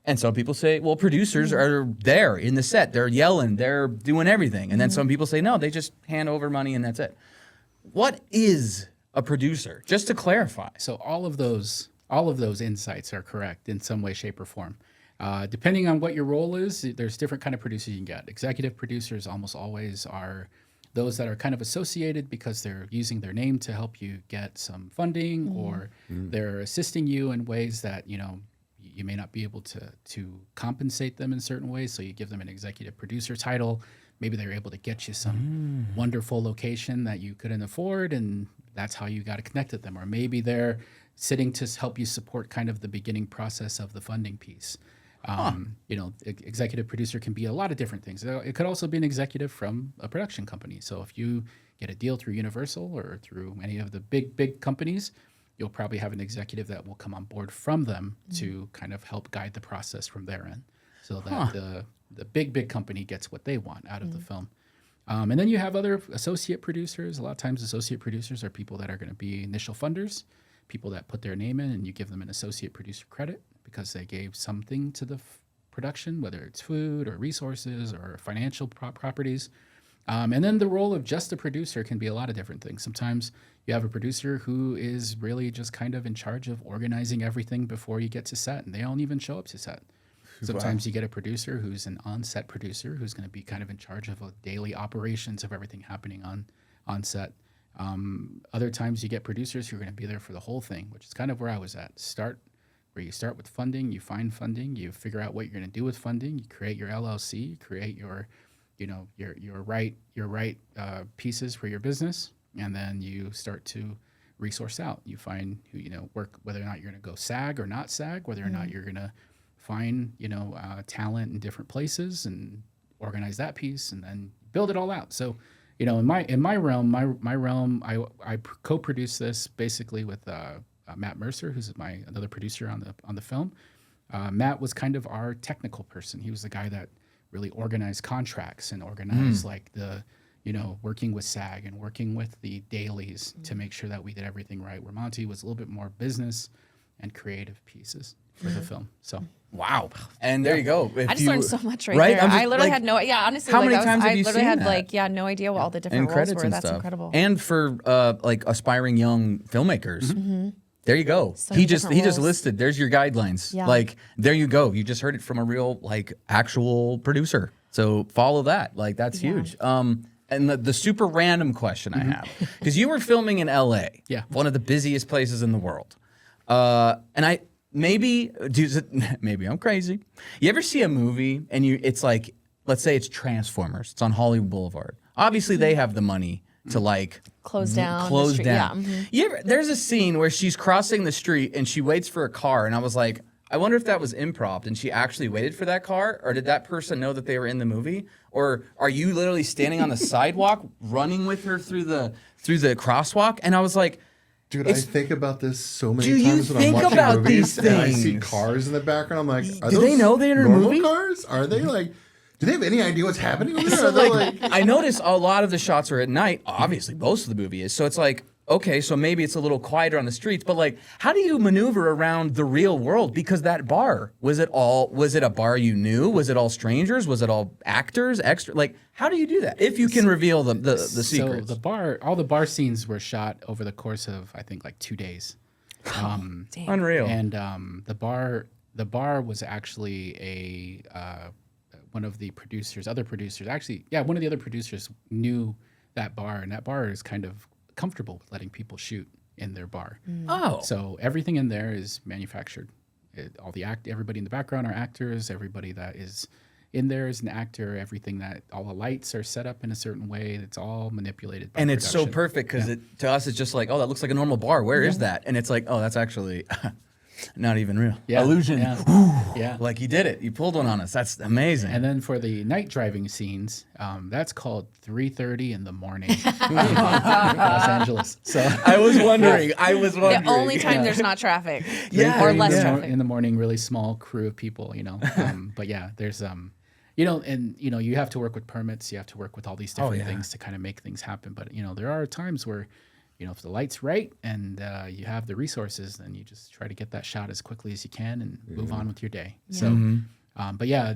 And some people say, well, producers are there in the set. They're yelling. They're doing everything. And then some people say, no, they just hand over money and that's it. What is a producer? Just to clarify. So all of those insights are correct in some way, shape, or form. Depending on what your role is, there's different kind of producers you can get. Executive producers almost always are those that are kind of associated because they're using their name to help you get some funding, or they're assisting you in ways that you may not be able to compensate them in certain ways. So you give them an executive producer title. Maybe they're able to get you some wonderful location that you couldn't afford, and that's how you got to connect with them. Or maybe they're sitting to help you support kind of the beginning process of the funding piece. Executive producer can be a lot of different things. It could also be an executive from a production company. So if you get a deal through Universal or through any of the big companies, you'll probably have an executive that will come on board from them to kind of help guide the process from their end, so that the big company gets what they want out of the film. And then you have other associate producers. A lot of times associate producers are people that are going to be initial funders, people that put their name in, and you give them an associate producer credit because they gave something to the production, whether it's food or resources or financial properties. And then the role of just a producer can be a lot of different things. Sometimes you have a producer who is really just kind of in charge of organizing everything before you get to set, and they don't even show up to set. Sometimes you get a producer who's an on-set producer who's going to be kind of in charge of daily operations of everything happening on set. Other times you get producers who are going to be there for the whole thing, which is kind of where I was at. Where you start with funding, you find funding, you figure out what you're going to do with funding, you create your LLC, you create your right pieces for your business, and then you start to resource out. You find who work, whether or not you're going to go SAG or not SAG, whether or not you're going to find talent in different places and organize that piece, and then build it all out. So, in my realm, I co-produce this basically with Matt Mercer, who's another producer on the film. Matt was kind of our technical person. He was the guy that really organized contracts and organized like the working with SAG and working with the dailies to make sure that we did everything right. Where Monte was a little bit more business and creative pieces for the film. So. Wow. And there you go. I just learned so much right there. I literally had honestly, how many times have you seen that? I literally had no idea what all the different roles credits were. and That's stuff. incredible. And for aspiring young filmmakers. There you go. So he many just different roles. listed. There's your guidelines. Yeah. There you go. You just heard it from a real actual producer. So follow that. That's huge. And the super random question I have, because you were filming in LA, one of the busiest places in the world. And maybe I'm crazy. You ever see a movie and it's like, let's say it's Transformers. It's on Hollywood Boulevard. Obviously, they have the money to close down. The street. Yeah. There's a scene where she's crossing the street and she waits for a car, and I was like, I wonder if that was improv and she actually waited for that car, or did that person know that they were in the movie, or are you literally standing on the sidewalk running with her through the crosswalk? And I was like, dude, I think about this so many Do you times when I'm think watching about movies these and I see things? cars in the background. I'm like, are Do those they know they're in a normal movie? cars? Are they do they have any idea what's happening over there? So Are they I noticed a lot of the shots are at night. Obviously, most of the movie is. So it's like, okay, so maybe it's a little quieter on the streets, but how do you maneuver around the real world? Because that bar, was it a bar you knew? Was it all strangers? Was it all actors, extra? How do you do that? If you can reveal the secrets. So all the bar scenes were shot over the course of, I think, 2 days. Unreal. And the bar was actually one of the other producers, one of the other producers knew that bar, and that bar is kind of comfortable with letting people shoot in their bar. Oh. So everything in there is manufactured. Everybody in the background are actors. Everybody that is in there is an actor. All the lights are set up in a certain way. It's all manipulated by And it's so production. perfect because to us it's just like, oh, that looks like a normal bar. Where is that? And it's like, oh, that's actually not even real. Yeah. Illusion. Yeah. You did it. You pulled one on us. That's amazing. And then for the night driving scenes, that's called 3:30 in the morning in Los Angeles. So I was wondering. The only time there's not traffic. Yeah. Or less in traffic. the morning, really small crew of people, But yeah, there's you have to work with permits. You have to work with all these different things to kind of make things happen. But there are times where if the light's right and you have the resources, then you just try to get that shot as quickly as you can and move on with your day. Yeah. So, but yeah,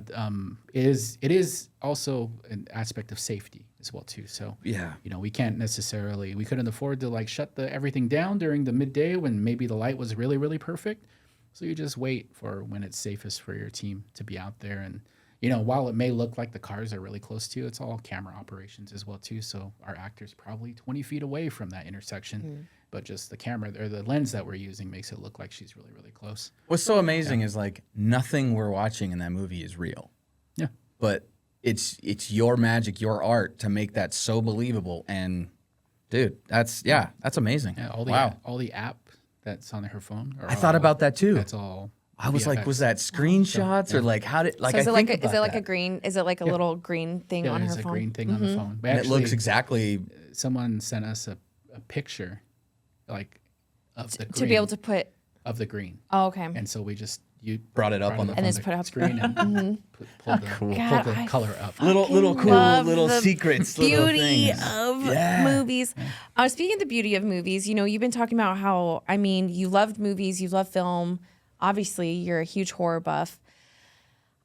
it is also an aspect of safety as well too. So we couldn't afford to shut everything down during the midday when maybe the light was really, really perfect. So you just wait for when it's safest for your team to be out there. And while it may look like the cars are really close to you, it's all camera operations as well too. So our actor's probably 20 feet away from that intersection, but just the camera or the lens that we're using makes it look like she's really, really close. What's so amazing is nothing we're watching in that movie is real. Yeah. But it's your magic, your art to make that so believable. And dude, that's amazing. Yeah, all the app that's on her phone. I thought about that too. That's all I was like, VFX. was that screenshots or like how did like So is I it like think is it about like a that. green? Is it like a little green thing Yeah, on her there's a phone? green thing on the phone. But And it looks actually, exactly someone sent us a picture, like of the green, To be able to put. of the green, Oh, okay. and so we just brought it up on the And just put it up. screen and pulled God, the I color up. little cool love little the secrets, little beauty things. of Yeah. movies. Speaking of the beauty of movies, you know, you've been talking about how, I mean, you loved movies, you love film. Obviously, you're a huge horror buff.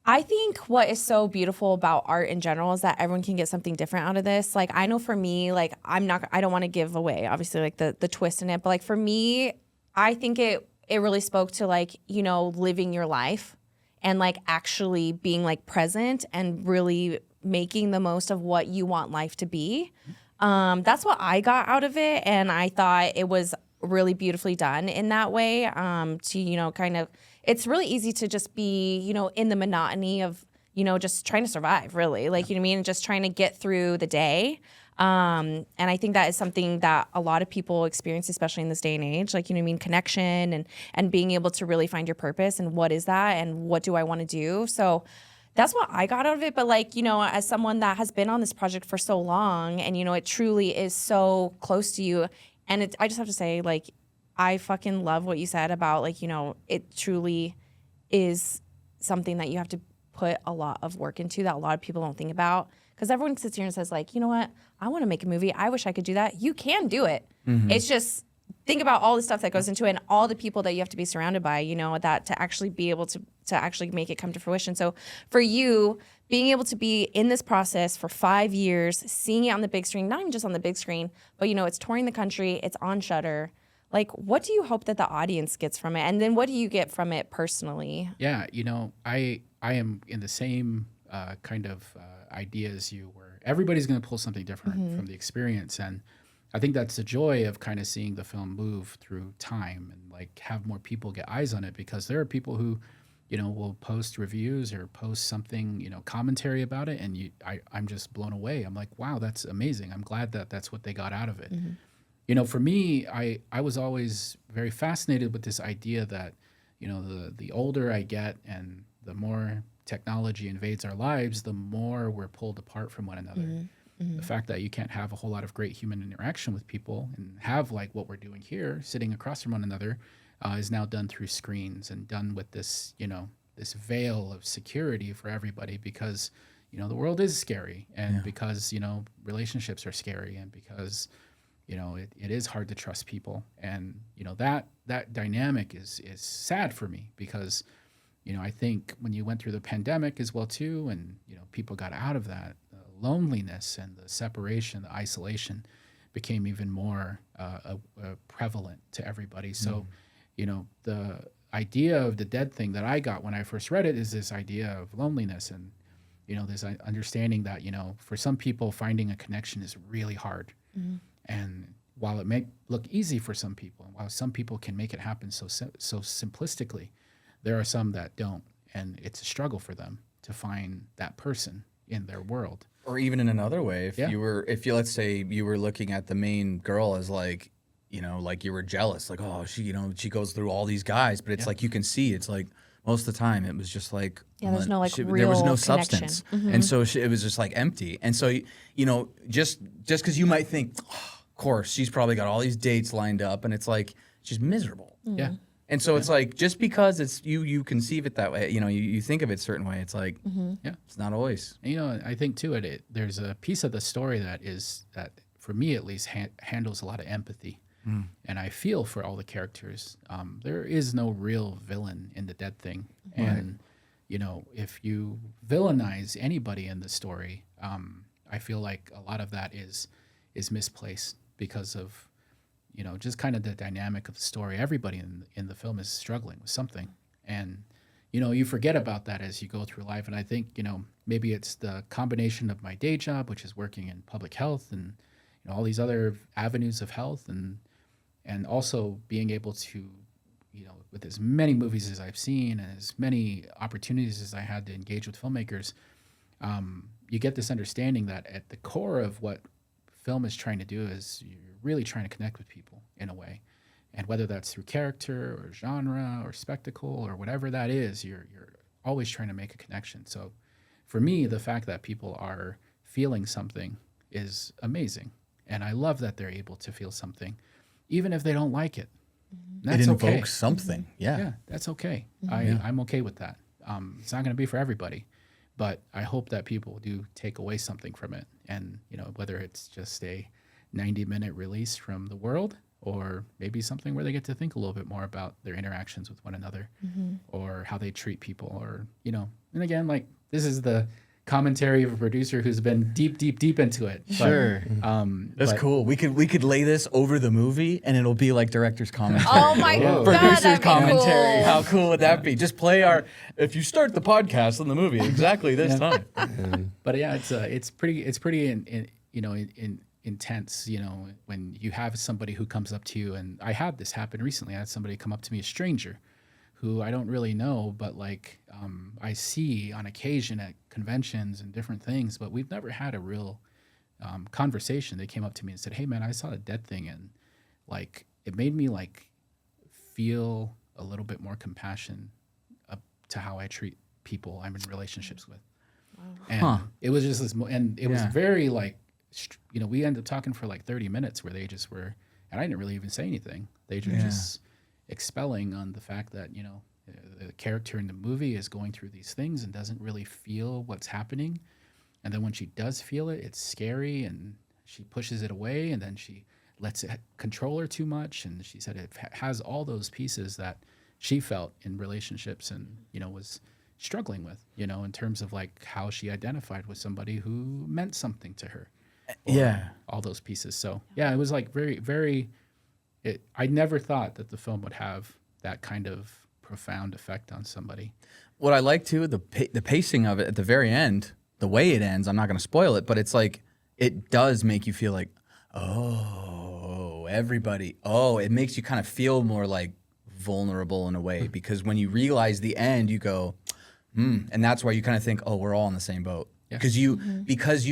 I think what is so beautiful about art in general is that everyone can get something different out of this. Like, I know for me, like, I don't want to give away, obviously, like the twist in it, but like for me, I think it really spoke to like, you know, living your life and like actually being like present and really making the most of what you want life to be. That's what I got out of it, and I thought it was really beautifully done in that way. To, you know, kind of, it's really easy to just be, you know, in the monotony of, you know, just trying to survive, really, like, you know what I mean, just trying to get through the day. And I think that is something that a lot of people experience, especially in this day and age, like, you know what I mean, connection and being able to really find your purpose and what is that and what do I want to do. So that's what I got out of it. But like, you know, as someone that has been on this project for so long and, you know, it truly is so close to you. And I just have to say, like, I fucking love what you said about, like, you know, it truly is something that you have to put a lot of work into that a lot of people don't think about. Because everyone sits here and says, like, you know what? I want to make a movie. I wish I could do that. You can do it. It's just think about all the stuff that goes into it and all the people that you have to be surrounded by, you know, that to actually be able to actually make it come to fruition. So for you, being able to be in this process for 5 years, seeing it on the big screen, not even just on the big screen, but, you know, it's touring the country, it's on Shudder. Like, what do you hope that the audience gets from it? And then what do you get from it personally? Yeah, you know, I am in the same kind of idea as you, where everybody's going to pull something different from the experience, and I think that's the joy of kind of seeing the film move through time and like have more people get eyes on it, because there are people who, you know, will post reviews or post something, you know, commentary about it, and I'm just blown away. I'm like, wow, that's amazing. I'm glad that that's what they got out of it. You know, for me, I was always very fascinated with this idea that, you know, the older I get and the more technology invades our lives, the more we're pulled apart from one another. The fact that you can't have a whole lot of great human interaction with people and have like what we're doing here, sitting across from one another, is now done through screens and done with this, you know, this veil of security for everybody, because, you know, the world is scary, and because, you know, relationships are scary, and because, you know, it is hard to trust people. And, you know, that dynamic is sad for me, because, you know, I think when you went through the pandemic as well too, and, you know, people got out of that, the loneliness and the separation, the isolation became even more prevalent to everybody. So, you know, the idea of the dead thing that I got when I first read it is this idea of loneliness, and, you know, this understanding that, you know, for some people finding a connection is really hard. And while it may look easy for some people, and while some people can make it happen so simplistically, there are some that don't, and it's a struggle for them to find that person in their world. Or even in another way, if you let's say you were looking at the main girl as like, you know, like you were jealous, like, oh, she, you know, she goes through all these guys, but it's like you can see, it's like most of the time it was just like, there's no like there real was no connection. substance, and so it was just like empty. And so, you know, just because you might think, oh, of course, she's probably got all these dates lined up, and it's like she's miserable. Yeah. And so it's like, just because it's you conceive it that way, you know, you think of it a certain way, it's like, it's not always. And, you know, I think too, there's a piece of the story that for me at least handles a lot of empathy, and I feel for all the characters. There is no real villain in the dead thing, and you know, if you villainize anybody in the story, I feel like a lot of that is misplaced, because of, you know, just kind of the dynamic of the story. Everybody in the film is struggling with something, and, you know, you forget about that as you go through life. And I think, you know, maybe it's the combination of my day job, which is working in public health, and, you know, all these other avenues of health, and also being able to, you know, with as many movies as I've seen and as many opportunities as I had to engage with filmmakers, you get this understanding that at the core of what film is trying to do is you're really trying to connect with people in a way. And whether that's through character or genre or spectacle or whatever that is, you're always trying to make a connection. So for me, the fact that people are feeling something is amazing. And I love that they're able to feel something, even if they don't like it. That's It okay. invokes something. Yeah. Yeah, that's okay. I'm okay with that. It's not going to be for everybody, but I hope that people do take away something from it. And, whether it's just a 90-minute release from the world, or maybe something where they get to think a little bit more about their interactions with one another, or how they treat people, or, and again, like, this is the commentary of a producer who's been deep into it. Sure. That's cool. We could lay this over the movie and it'll be like director's commentary. Oh my God, Producer's that'd be commentary. cool. How cool would that be? Just play if you start the podcast on the movie exactly this time. But yeah, it's pretty intense, when you have somebody who comes up to you. And I had this happen recently. I had somebody come up to me, a stranger, who I don't really know, but I see on occasion at conventions and different things, but we've never had a real conversation. They came up to me and said, "Hey man, I saw a dead thing, and it made me feel a little bit more compassion up to how I treat people I'm in relationships with." Wow. And it was just this, and it was very we ended up talking for 30 minutes where they just were, and I didn't really even say anything. They were just expelling on the fact that the character in the movie is going through these things and doesn't really feel what's happening, and then when she does feel it, it's scary, and she pushes it away, and then she lets it control her too much, and she said it has all those pieces that she felt in relationships and was struggling with in terms of how she identified with somebody who meant something to her, all those pieces. So it was very, very I never thought that the film would have that kind of profound effect on somebody. What I like too, the pacing of it at the very end, the way it ends, I'm not going to spoil it, but it's it does make you feel it makes you kind of feel more vulnerable in a way, because when you realize the end, you go, and that's why you kind of think, oh, we're all in the same boat. Because you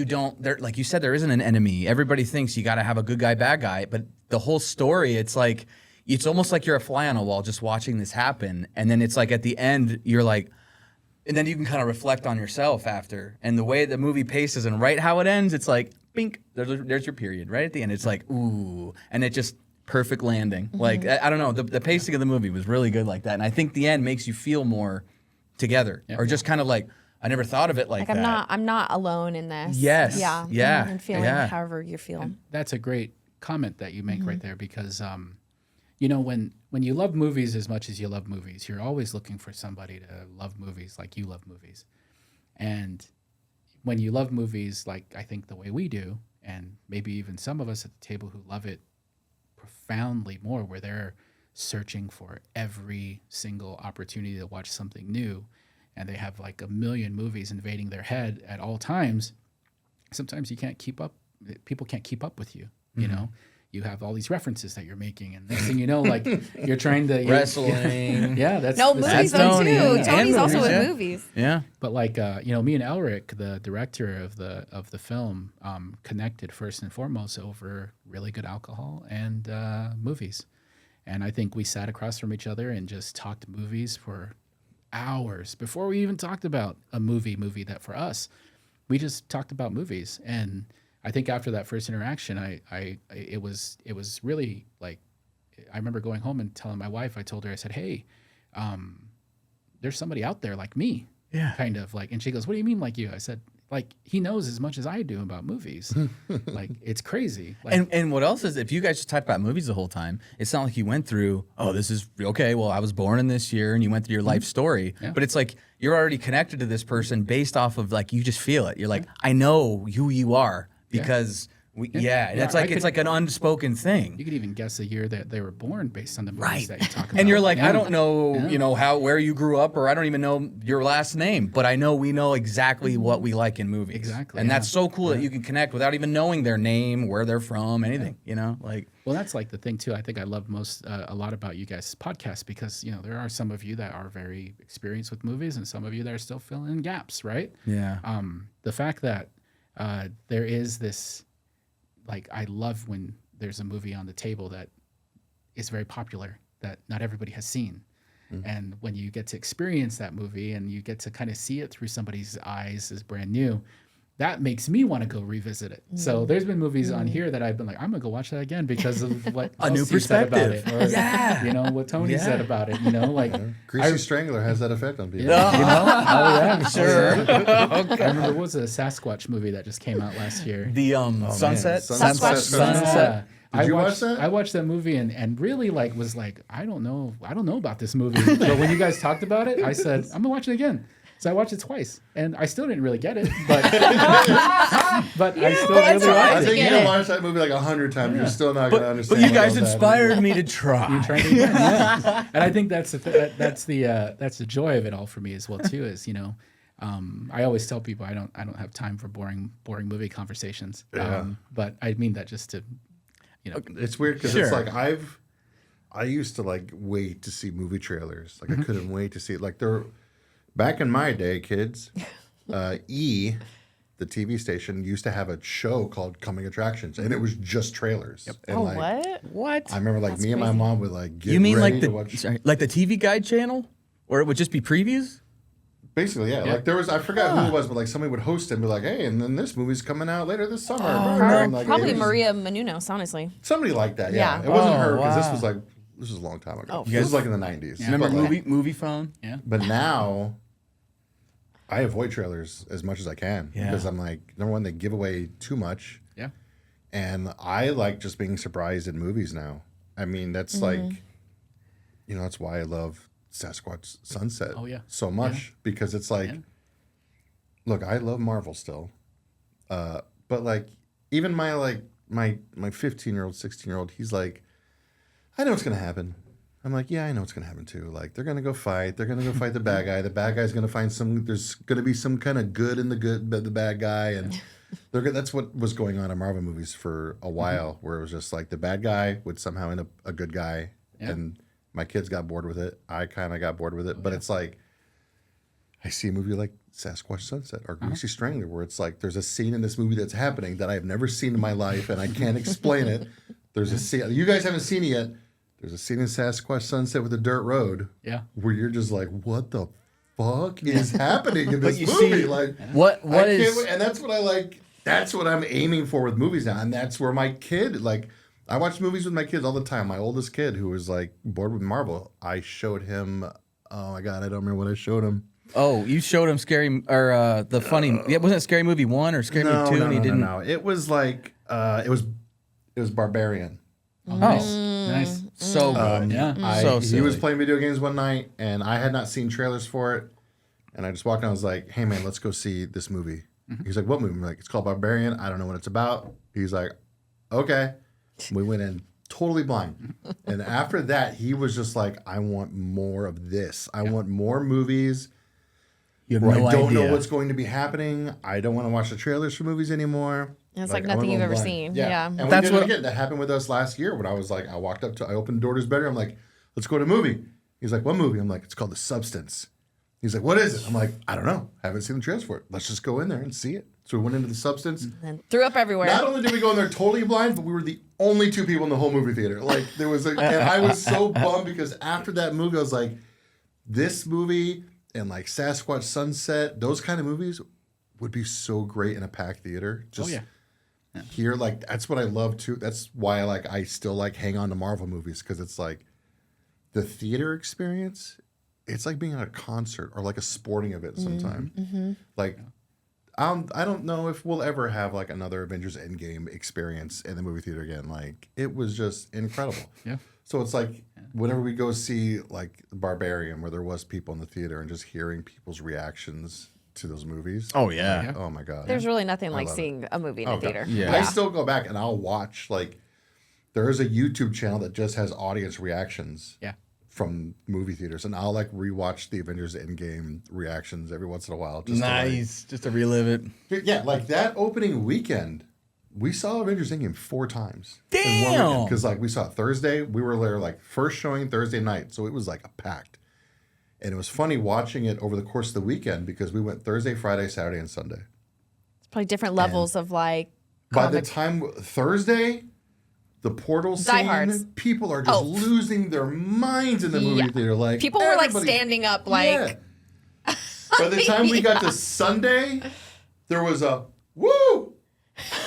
don't, like you said, there isn't an enemy. Everybody thinks you got to have a good guy, bad guy, but the whole story, it's almost like you're a fly on a wall just watching this happen, and then it's at the end, you're and then you can kind of reflect on yourself after, and the way the movie paces and right how it ends, it's bink, there's your period. Right at the end, it's ooh, and it just perfect landing. I don't know, the pacing of the movie was really good like that, and I think the end makes you feel more together, or just kind of I never thought of it like that. I'm not alone in this. Yes. Yeah. Yeah. And feeling however you're feeling. And that's a great comment that you make right there, because when you love movies as much as you love movies, you're always looking for somebody to love movies like you love movies. And when you love movies I think the way we do, and maybe even some of us at the table who love it profoundly more, where they're searching for every single opportunity to watch something new, and they have a million movies invading their head at all times, sometimes you can't keep up. People can't keep up with you, You have all these references that you're making, and next thing you know, you're trying to wrestling. That's movies though too. Tony's also movies, in movies. Yeah. But me and Elric, the director of the film, connected first and foremost over really good alcohol and movies, and I think we sat across from each other and just talked movies for hours before we even talked about a movie that for us, we just talked about movies. And I think after that first interaction, it was really I remember going home and telling my wife, I told her, I said, "Hey, there's somebody out there like me." Yeah. Kind of and she goes, "What do you mean like you?" I said, he knows as much as I do about movies. It's crazy. And what else is, if you guys just talked about movies the whole time, it's not like you went through, oh, this is okay, well, I was born in this year, and you went through your life story. Yeah. But it's you're already connected to this person based off of you just feel it. You're I know who you are because it's like an unspoken thing. You could even guess the year that they were born based on the movies that you talk about. And you're I don't know, where you grew up, or I don't even know your last name, but I know we know exactly what we like in movies. Exactly. And that's so cool that you can connect without even knowing their name, where they're from, anything, Well, that's the thing too. I think I love most a lot about you guys' podcast, because there are some of you that are very experienced with movies, and some of you that are still filling in gaps, right? Yeah. The fact that there is this, I love when there's a movie on the table that is very popular that not everybody has seen. And when you get to experience that movie and you get to kind of see it through somebody's eyes as brand new, that makes me want to go revisit it. So there's been movies on here that I've been like, I'm gonna go watch that again because of what A new Kelsey said about perspective. it, or you know what Tony said about it. You know, like Greasy Strangler has that effect on people. you know, oh yeah, Sure. I remember what was a Sasquatch movie that just came out last year. The Sunset. Sasquatch Sunset. Did you watch that? I watched that movie and really was like, I don't know about this movie. But when you guys talked about it, I said, I'm gonna watch it again. So I watched it twice, and I still didn't really get it, but but I still really liked I it. think you can watch that movie like 100 times. You're still not going to understand. But you what guys all that inspired me to try. You tried it again, yeah. And I think that's the joy of it all for me as well too. Is I always tell people I don't have time for boring movie conversations. Yeah. But I mean that just to It's weird because it's like I used to like wait to see movie trailers. Like I couldn't wait to see it. Like back in my day, kids, the TV station used to have a show called Coming Attractions, and it was just trailers. Yep. And what? What? I remember me and my mom would like get You mean ready like to watch. like the TV Guide channel, or it would just be previews? Basically, yeah. Like there was, I forgot who it was, but like somebody would host it and be like, "Hey, and then this movie's coming out later this summer." And, like, Probably it was Maria Menounos, honestly. somebody like that. Yeah, Yeah. it wasn't her wow. because this was a long time ago. Oh. This was like in the 90s. Remember But, like, movie phone? yeah. But now, I avoid trailers as much as I can because I'm like, number one, they give away too much, Yeah. and I like just being surprised in movies now. I mean, that's like, that's why I love Sasquatch Sunset so much because it's like, look, I love Marvel still, but like even my 15-year-old, 16-year-old, he's like, I know what's gonna happen. I'm like, yeah, I know what's gonna happen too. Like they're gonna go fight. They're gonna go fight the bad guy. The bad guy's gonna find there's gonna be some kind of good in the bad guy, and that's what was going on in Marvel movies for a while, where it was just like the bad guy would somehow end up a good guy, and my kids got bored with it. I kind of got bored with it, but it's like I see a movie like Sasquatch Sunset or Greasy Strangler, where it's like there's a scene in this movie that's happening that I've never seen in my life, and I can't explain it. There's a scene you guys haven't seen it yet. There's a scene in Sasquatch Sunset with a dirt road, where you're just like, what the fuck is happening in this movie? Like, what I is? can't wait. And that's what I like. That's what I'm aiming for with movies now, and that's where my kid like. I watch movies with my kids all the time. My oldest kid, who was like bored with Marvel, I showed him. Oh my god, I don't remember what I showed him. Oh, you showed him scary or the funny. Yeah, wasn't it Scary Movie 1 or Scary Movie 2? No, and he didn't. No. It was like it was Barbarian. Oh, nice. So good. He was playing video games one night, and I had not seen trailers for it. And I just walked in. I was like, "Hey man, let's go see this movie." He's like, "What movie?" I'm like, "It's called Barbarian. I don't know what it's about." He's like, "Okay." We went in totally blind. And after that, he was just like, I want more of this. I want more movies You have where no I don't idea. know what's going to be happening. I don't want to watch the trailers for movies anymore. And it's like I nothing went you've ever blind. seen. Yeah. Yeah. And That's we did what- it again. That happened with us last year when I was like, I opened the door to his bedroom. I'm like, let's go to a movie. He's like, what movie? I'm like, it's called The Substance. He's like, what is it? I'm like, I don't know. Haven't seen the trailers for it. Let's just go in there and see it. So we went into The Substance. And threw up everywhere. Not only did we go in there totally blind, but we were the only two people in the whole movie theater. Like there was and I was so bummed because after that movie, I was like, this movie and like Sasquatch Sunset, those kind of movies would be so great in a packed theater. Just here, like that's what I love too. That's why I still like hang on to Marvel movies because it's like the theater experience. It's like being at a concert or like a sporting event sometime. Like. I don't know if we'll ever have like another Avengers Endgame experience in the movie theater again. Like it was just incredible. Yeah. So it's like whenever we go see like Barbarian, where there was people in the theater and just hearing people's reactions to those movies. Oh yeah. Like, oh my god. There's really nothing like love seeing a movie in a Okay. theater. Yeah. I still go back and I'll watch like there is a YouTube channel that just has audience reactions. Yeah. From movie theaters, and I'll like rewatch the Avengers Endgame reactions every once in a while. Just Nice. Just to relive it. Yeah, like that opening weekend, we saw Avengers Endgame 4 times. Damn. Because like we saw it Thursday, we were there like first showing Thursday night, so it was like a packed. And it was funny watching it over the course of the weekend because we went Thursday, Friday, Saturday, and Sunday. It's probably different levels of like. By the comic- time Thursday the portal Diehards. scene, people are just losing their minds in the movie theater. Like people were like everybody- standing up, like. Yeah. By the time we got to Sunday, there was a woo.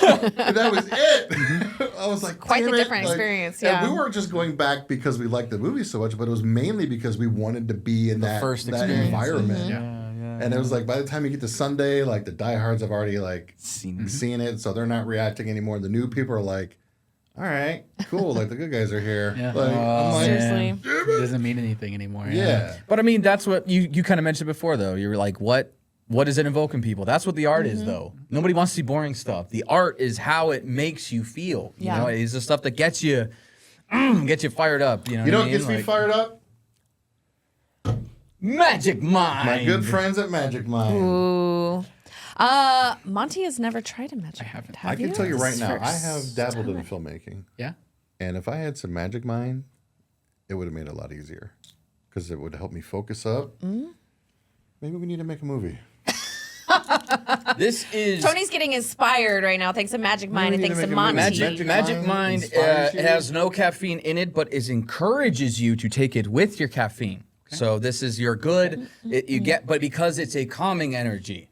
And that was it. I was like, Quite the damn it. different Like, experience, and yeah. we weren't just going back because we liked the movie so much, but it was mainly because we wanted to be in that first that experience. environment. Yeah. And it was like by the time you get to Sunday, like the diehards have already like Seen seen it, so they're not reacting anymore. The new people are like, all right, cool, like the good guys are here. Yeah. Like, I'm like, Seriously. It doesn't mean anything anymore. yeah. But I mean, that's what you kind of mentioned before, though. You're like, what is it invoking people? That's what the art is, though. Nobody wants to see boring stuff. The art is how it makes you feel. You Yeah. know, it's the stuff that gets you fired up. You know, You know what what I gets mean? me fired up? Magic Mind. My good friends at Magic Mind. Ooh. Monty has never tried a magic. I haven't. Have I can you? tell you right It's now, I first have dabbled in time. filmmaking. Yeah. And if I had some Magic Mind, it would have made it a lot easier because it would help me focus up. Maybe we need to make a movie. This is Tony's getting inspired right now thanks to Magic Mind and need to thanks to make a movie. Monty. Magic Magic Mind Mind inspires you? has no caffeine in it, but it encourages you to take it with your caffeine. So this is your good. You get, but because it's a calming energy,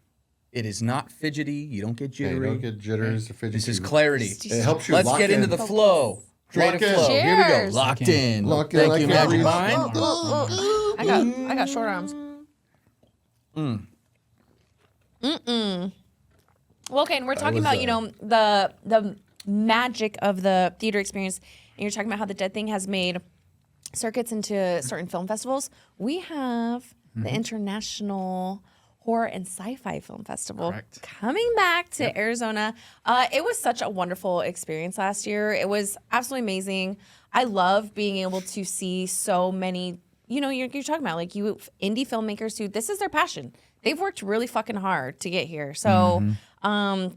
it is not fidgety. You don't get Yeah, jittery. you don't get jitters or fidgety. This is clarity. It helps you Let's lock get in. into the flow. Creative Lock in. flow. Here we go. Cheers. Locked in. Lock in. Thank I you, can't Magic breathe. Mind. I got short arms. Well, okay, and we're talking was, about, you know, the magic of the theater experience, and you're talking about how the Dead Thing has made circuits into certain film festivals. We have the International Horror and Sci-Fi Film Festival Correct. coming back to Arizona. It was such a wonderful experience last year. It was absolutely amazing. I love being able to see so many, you know, you're talking about like you indie filmmakers who this is their passion. They've worked really fucking hard to get here. So,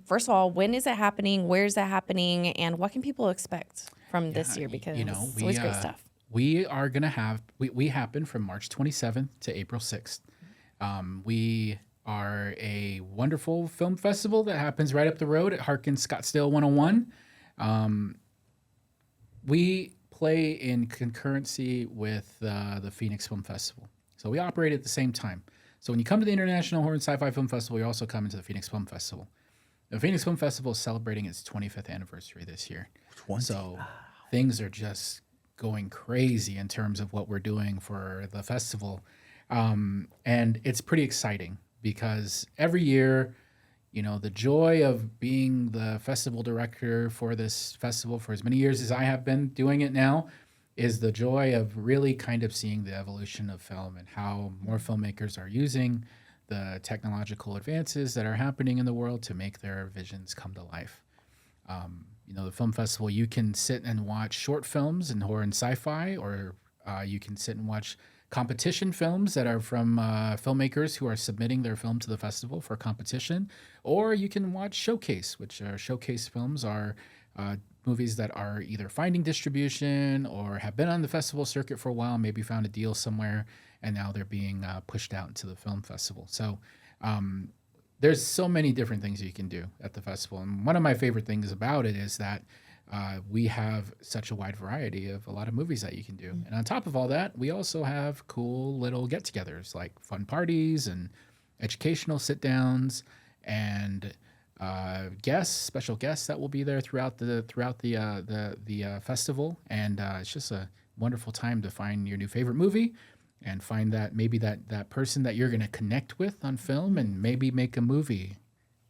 first of all, when is it happening? Where is it happening? And what can people expect from this year? Because it's always great stuff. We are going to have, we happen from March 27th to April 6th. We are a wonderful film festival that happens right up the road at Harkins Scottsdale 101. We play in concurrency with the Phoenix Film Festival. So we operate at the same time. So when you come to the International Horror and Sci-Fi Film Festival, you're also coming to the Phoenix Film Festival. The Phoenix Film Festival is celebrating its 25th anniversary this year. So things are just going crazy in terms of what we're doing for the festival. And it's pretty exciting because every year, you know, the joy of being the festival director for this festival for as many years as I have been doing it now is the joy of really kind of seeing the evolution of film and how more filmmakers are using the technological advances that are happening in the world to make their visions come to life. You know, the film festival, you can sit and watch short films in horror and sci-fi, or you can sit and watch competition films that are from filmmakers who are submitting their film to the festival for competition, or you can watch showcase, which are showcase films are movies that are either finding distribution or have been on the festival circuit for a while, maybe found a deal somewhere, and now they're being pushed out into the film festival. So there's so many different things you can do at the festival. And one of my favorite things about it is that we have such a wide variety of a lot of movies that you can do. And on top of all that, we also have cool little get-togethers like fun parties and educational sit-downs and special guests that will be there throughout the festival. And it's just a wonderful time to find your new favorite movie and find that maybe that person that you're going to connect with on film and maybe make a movie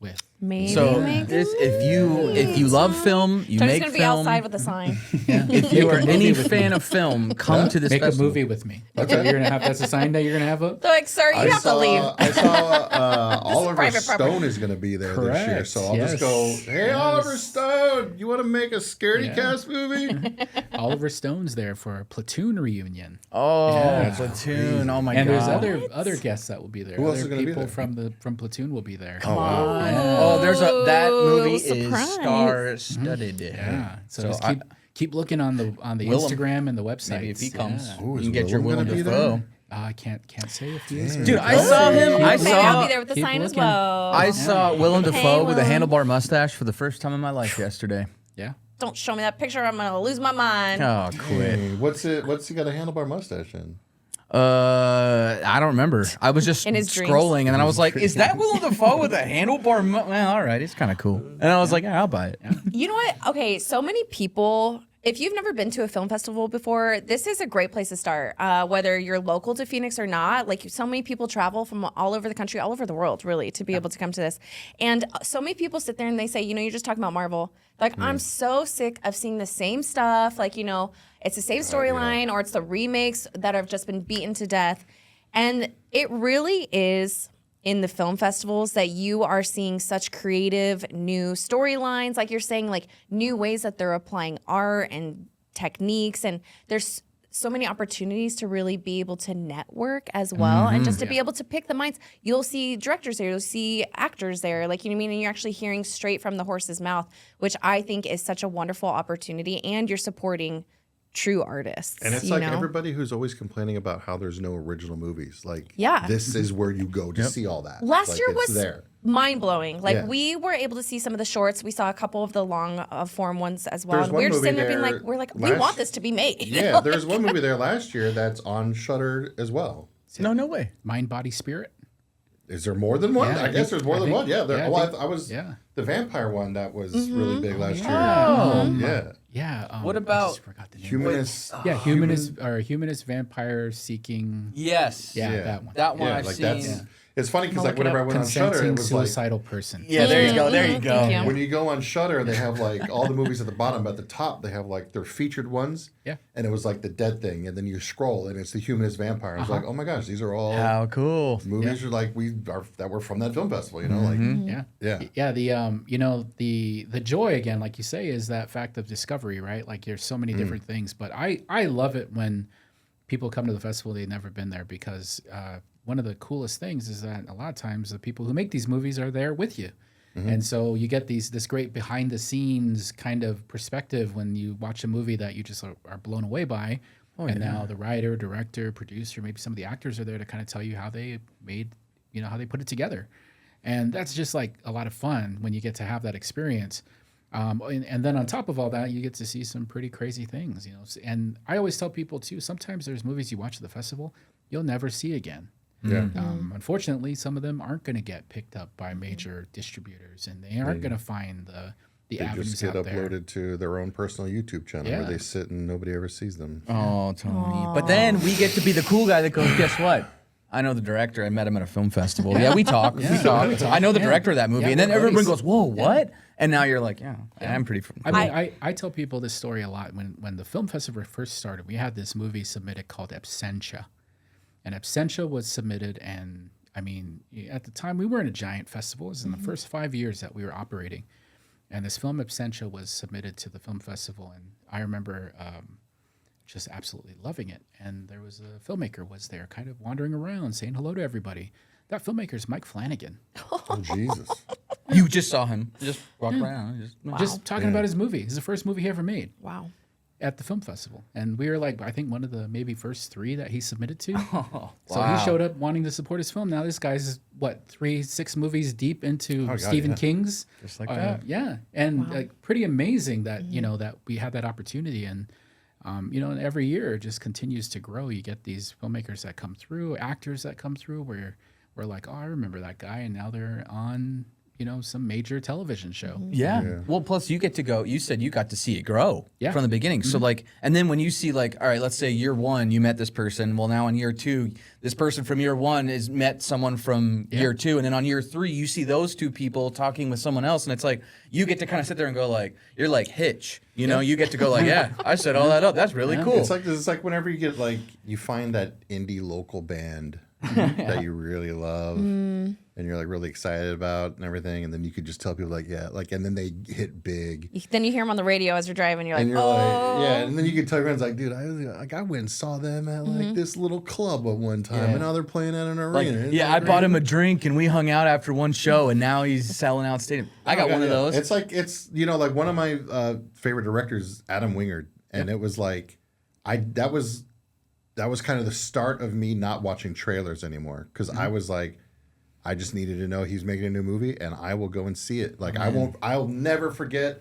with. Maybe So make this, if you love film, you Tony's make gonna be film. outside with a sign. If you are any fan of film, come to this Make festival. a movie with me. That's what you're gonna have. That's a sign that you're gonna have up. They're like, sir, you have to leave. I saw Oliver private property. Stone is going to be there this year, Correct, so I'll yes. just go, hey, Yes. Oliver Stone, you want to make a Scaredycast movie? Oliver Stone's there for a Platoon reunion. Oh, Yeah. Platoon! Oh my And god! there's other guests that will be there. Who else Other is gonna be people there? from Platoon will be there. Come on! Oh, there's that movie surprise. is star-studded. Yeah. So, just I- keep looking on the Willem. Instagram and the website. Maybe if he comes, Yeah. Ooh, you is can get your Willem Willem gonna be Dafoe. there? I can't say if he is. or Dude, not. I saw him. I Maybe I'll saw. be there with the Keep sign as looking. well. I saw Willem Dafoe with a Willem. handlebar mustache for the first time in my life yesterday. Yeah. don't show me that picture. I'm gonna lose my mind. Oh, quit. Hey, what's he got a handlebar mustache in? I don't remember. I was just In his dreams. scrolling, and then I was like, "Is that Willem Dafoe with a handlebar?" Well, all right, it's kind of cool. And I was like, yeah, "I'll buy it." You know what? Okay, so many people. If you've never been to a film festival before, this is a great place to start. Whether you're local to Phoenix or not, like so many people travel from all over the country, all over the world, really, to be able to come to this. And so many people sit there and they say, you're just talking about Marvel. Like, I'm so sick of seeing the same stuff. Like, it's the same storyline or it's the remakes that have just been beaten to death. And it really is in the film festivals that you are seeing such creative new storylines, like you're saying, like new ways that they're applying art and techniques, and there's so many opportunities to really be able to network as well, and just to be able to pick the minds. You'll see directors there, you'll see actors there, like, you know what I mean, and you're actually hearing straight from the horse's mouth, which I think is such a wonderful opportunity, and you're supporting true artists. And it's like everybody who's always complaining about how there's no original movies. Like, this is where you go to see all that. Last like, year was there. mind-blowing. Like, we were able to see some of the shorts. We saw a couple of the long form ones as well. There's And one we were just movie sitting there being there like, we want this to be made. Yeah, there's one movie there last year that's on Shudder as well. No way. Mind, Body, Spirit. Is there more than one? Yeah, I guess there's more than one. Yeah, I was the vampire one that was really big last year. Oh. Yeah. What I about just forgot the name. Humanist? Humanist vampire seeking. Yes. Yeah, that one. That one Yeah, I've like seen. that's. It's funny because like whenever I went on Shudder, Consenting it was like suicidal person. Yeah, there you go. There you go. Thank you. when you go on Shudder, they have like all the movies at the bottom, but at the top they have like their featured ones. Yeah. And it was like the Dead Thing, and then you scroll and it's the Humanist Vampire. I was like, oh my gosh, these are all How cool. movies are like that were from that film festival. Like Yeah. The joy again, like you say, is that fact of discovery, right? Like there's so many different things, but I love it when people come to the festival they've never been there, because one of the coolest things is that a lot of times the people who make these movies are there with you. And so you get this great behind the scenes kind of perspective when you watch a movie that you just are blown away by. Now the writer, director, producer, maybe some of the actors are there to kind of tell you how they made, how they put it together. And that's just like a lot of fun when you get to have that experience. And then on top of all that, you get to see some pretty crazy things, And I always tell people too, sometimes there's movies you watch at the festival you'll never see again. Yeah. Unfortunately, some of them aren't going to get picked up by major distributors, and they aren't going to find the they avenues just get out there. uploaded to their own personal YouTube channel where they sit and nobody ever sees them. Oh, Tony. But then we get to be the cool guy that goes, guess what? I know the director. I met him at a film festival. Yeah, we talk. We talk. I know the director of that movie. And then everyone goes, whoa, what? And now you're like, I'm pretty. I tell people this story a lot. When the film festival first started, we had this movie submitted called Absentia. And Absentia was submitted, and I mean, at the time, we weren't a giant festival. It was in the first 5 years that we were operating. And this film Absentia was submitted to the film festival, and I remember just absolutely loving it. And there was a filmmaker was there kind of wandering around saying hello to everybody. That filmmaker is Mike Flanagan. Oh, Jesus. You just saw him. Just walk around. Just talking about his movie. It's the first movie he ever made. Wow. At the film festival. And we were like, I think one of the maybe first 3 that he submitted to. Oh, So he showed up wanting to support his film. Now this guy's, 6 movies deep into Stephen King's. Just like that. Yeah. And like pretty amazing that, that we had that opportunity. And, and every year it just continues to grow. You get these filmmakers that come through, actors that come through where we're like, oh, I remember that guy. And now they're on, some major television show. Yeah. Well, plus you get to go, you said you got to see it grow from the beginning. So like, and then when you see like, all right, let's say year 1, you met this person. Well, now in year 2, this person from year 1 has met someone from year 2. And then on year 3, you see those 2 people talking with someone else. And it's like, you get to kind of sit there and go like, you're like Hitch, you get to go like, I set all that up. That's really cool. It's like whenever you get like, you find that indie local band that you really love and you're like really excited about and everything, and then you could just tell people like and then they hit big. Then you hear them on the radio as you're driving. You're like, and then you can tell your friends like, dude, I went and saw them at like this little club at one time, and now they're playing at an arena. I bought him a drink and we hung out after one show, and now he's selling out stadium. I got one of those. It's like like one of my favorite directors, Adam Wingard, and it was like that was kind of the start of me not watching trailers anymore, because I was like, I just needed to know he's making a new movie, and I will go and see it. Like I'll never forget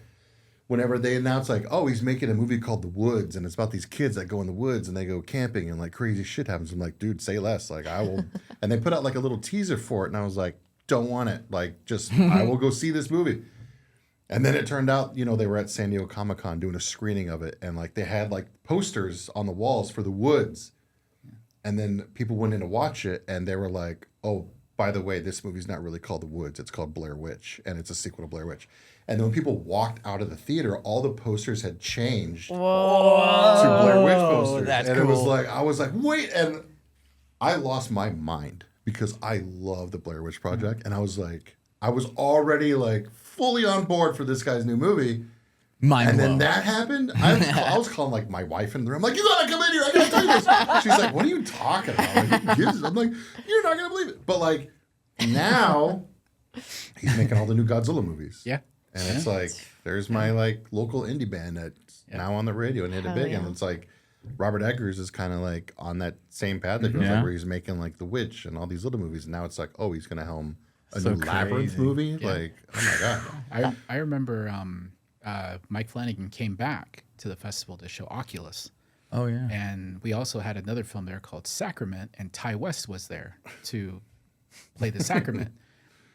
whenever they announce like, oh, he's making a movie called The Woods, and it's about these kids that go in the woods and they go camping and like crazy shit happens. I'm like, dude, say less. Like I will. And they put out like a little teaser for it, and I was like, don't want it. Like just I will go see this movie. And then it turned out, you know, they were at San Diego Comic-Con doing a screening of it, and like they had like posters on the walls for The Woods. And then people went in to watch it, and they were like, oh, by the way, this movie's not really called The Woods. It's called Blair Witch, and it's a sequel to Blair Witch. And then when people walked out of the theater, all the posters had changed to Blair Witch posters. That's and cool. it was like, I was like, wait. And I lost my mind because I love the Blair Witch Project. And I was like, I was already like fully on board for this guy's new movie. Mind And blown. then that happened. I was calling like my wife in the room. I'm like, you gotta come in here. I gotta tell you this. She's like, what are you talking about? Like, who gives? I'm like, you're not gonna believe it. But like now, he's making all the new Godzilla movies. Yeah. And it's like, there's my like local indie band that's now on the radio and hit it big. yeah. And it's like, Robert Eggers is kind of like on that same path that goes like where he's making like The Witch and all these little movies. And now it's like, oh, he's gonna helm a So new Labyrinth crazy. movie. Like, oh my god. I remember Mike Flanagan came back to the festival to show Oculus. Oh yeah. And we also had another film there called Sacrament, and Ty West was there to play the Sacrament.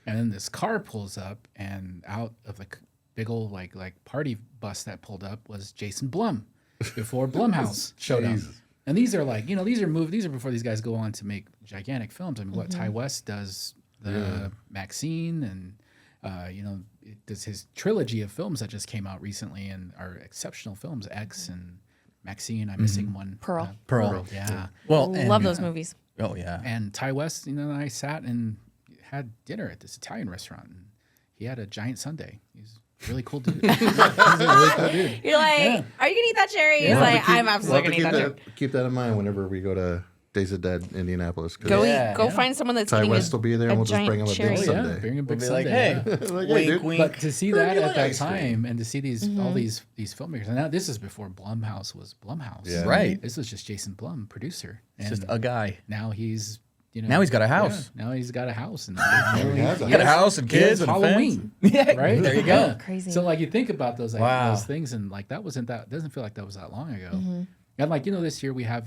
And then this car pulls up, and out of the big old like party bus that pulled up was Jason Blum before Blumhouse showed up. Jesus. And these are like, you know, these are before these guys go on to make gigantic films. I mean, what Ty West does, the Maxine, and you know, it does his trilogy of films that just came out recently and are exceptional films. X and Maxine. I'm missing one. Pearl. Pearl. Yeah. Well, Love those movies. Oh yeah. And Ty West, you know, and I sat and had dinner at this Italian restaurant, and he had a giant sundae. He's a really cool dude. He's a really cool dude. You're like, are you gonna eat that cherry? He's like, I'm absolutely gonna eat that cherry. Keep that in mind whenever we go to Days of Dead, Indianapolis. 'Cause Go find someone that's Ty eating West will be there, and we'll just bring him a cherry. big Oh, yeah, sundae. bring a big We'll be like, sundae, hey, yeah. Like, hey, wink, dude. wink. But to see Bring that me at like that ice cream. time and to see these all these filmmakers, and now this is before Blumhouse was Blumhouse. Yeah. Right. This was just Jason Blum, producer. And Just a guy. now he's, you know, Now he's got a house. Yeah, now he's got a house, and He has a You got a house and he has kids and Halloween. Yeah. Right? There you go. Yeah. Crazy. So like you think about those Wow. those things, and like that doesn't feel like that was that long ago. And like, you know, this year we have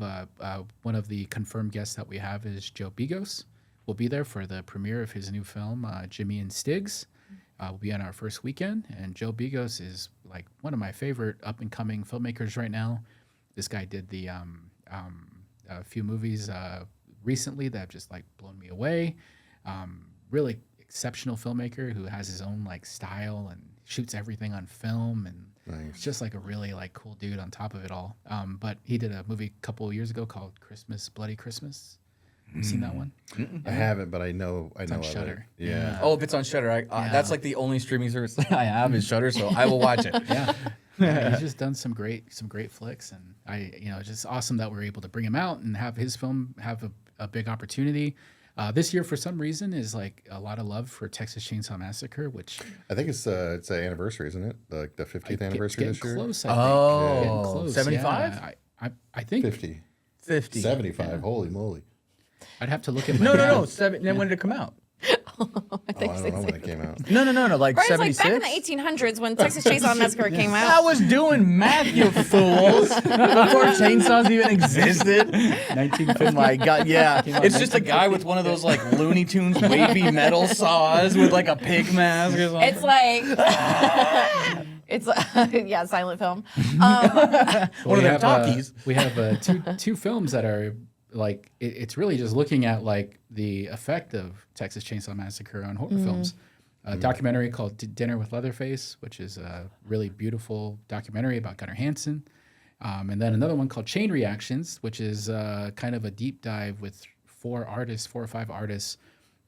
one of the confirmed guests that we have is Joe Bigos. We'll be there for the premiere of his new film, Jimmy and Stiggs. We'll be on our first weekend, and Joe Bigos is like one of my favorite up and coming filmmakers right now. This guy did the a few movies recently that have just like blown me away. Really exceptional filmmaker who has his own like style and shoots everything on film, and it's just like a really like cool dude on top of it all. But he did a movie a couple of years ago called Christmas, Bloody Christmas. You seen that one? I haven't, but I know on of it. Shudder. Yeah. Oh, if it's on Shudder, that's like the only streaming service I have is Shudder, so I will watch it. Yeah, he's just done some great flicks, and it's just awesome that we're able to bring him out and have his film have a big opportunity. This year, for some reason, is like a lot of love for Texas Chainsaw Massacre, which I think it's an anniversary, isn't it? Like the 50th anniversary getting this year. close. I think. Oh, Getting close. 75? Yeah, I think 50. 50. 75. Holy moly. I'd have to look at my No. Then when did it come out? I I think don't know when it came out. No. Like Brian's like 76. back in the 1800s when Texas Chainsaw Massacre came I out. was doing math, you fools, before chainsaws even existed. 1950. Oh my god, yeah. Came out It's just a guy with one of those like Looney Tunes wavy metal saws with like a pig mask or something. It's like, yeah, silent film. One of their talkies. We have two films that are like it's really just looking at like the effect of Texas Chainsaw Massacre on horror films. A documentary called Dinner with Leatherface, which is a really beautiful documentary about Gunnar Hansen. And then another one called Chain Reactions, which is kind of a deep dive with four or five artists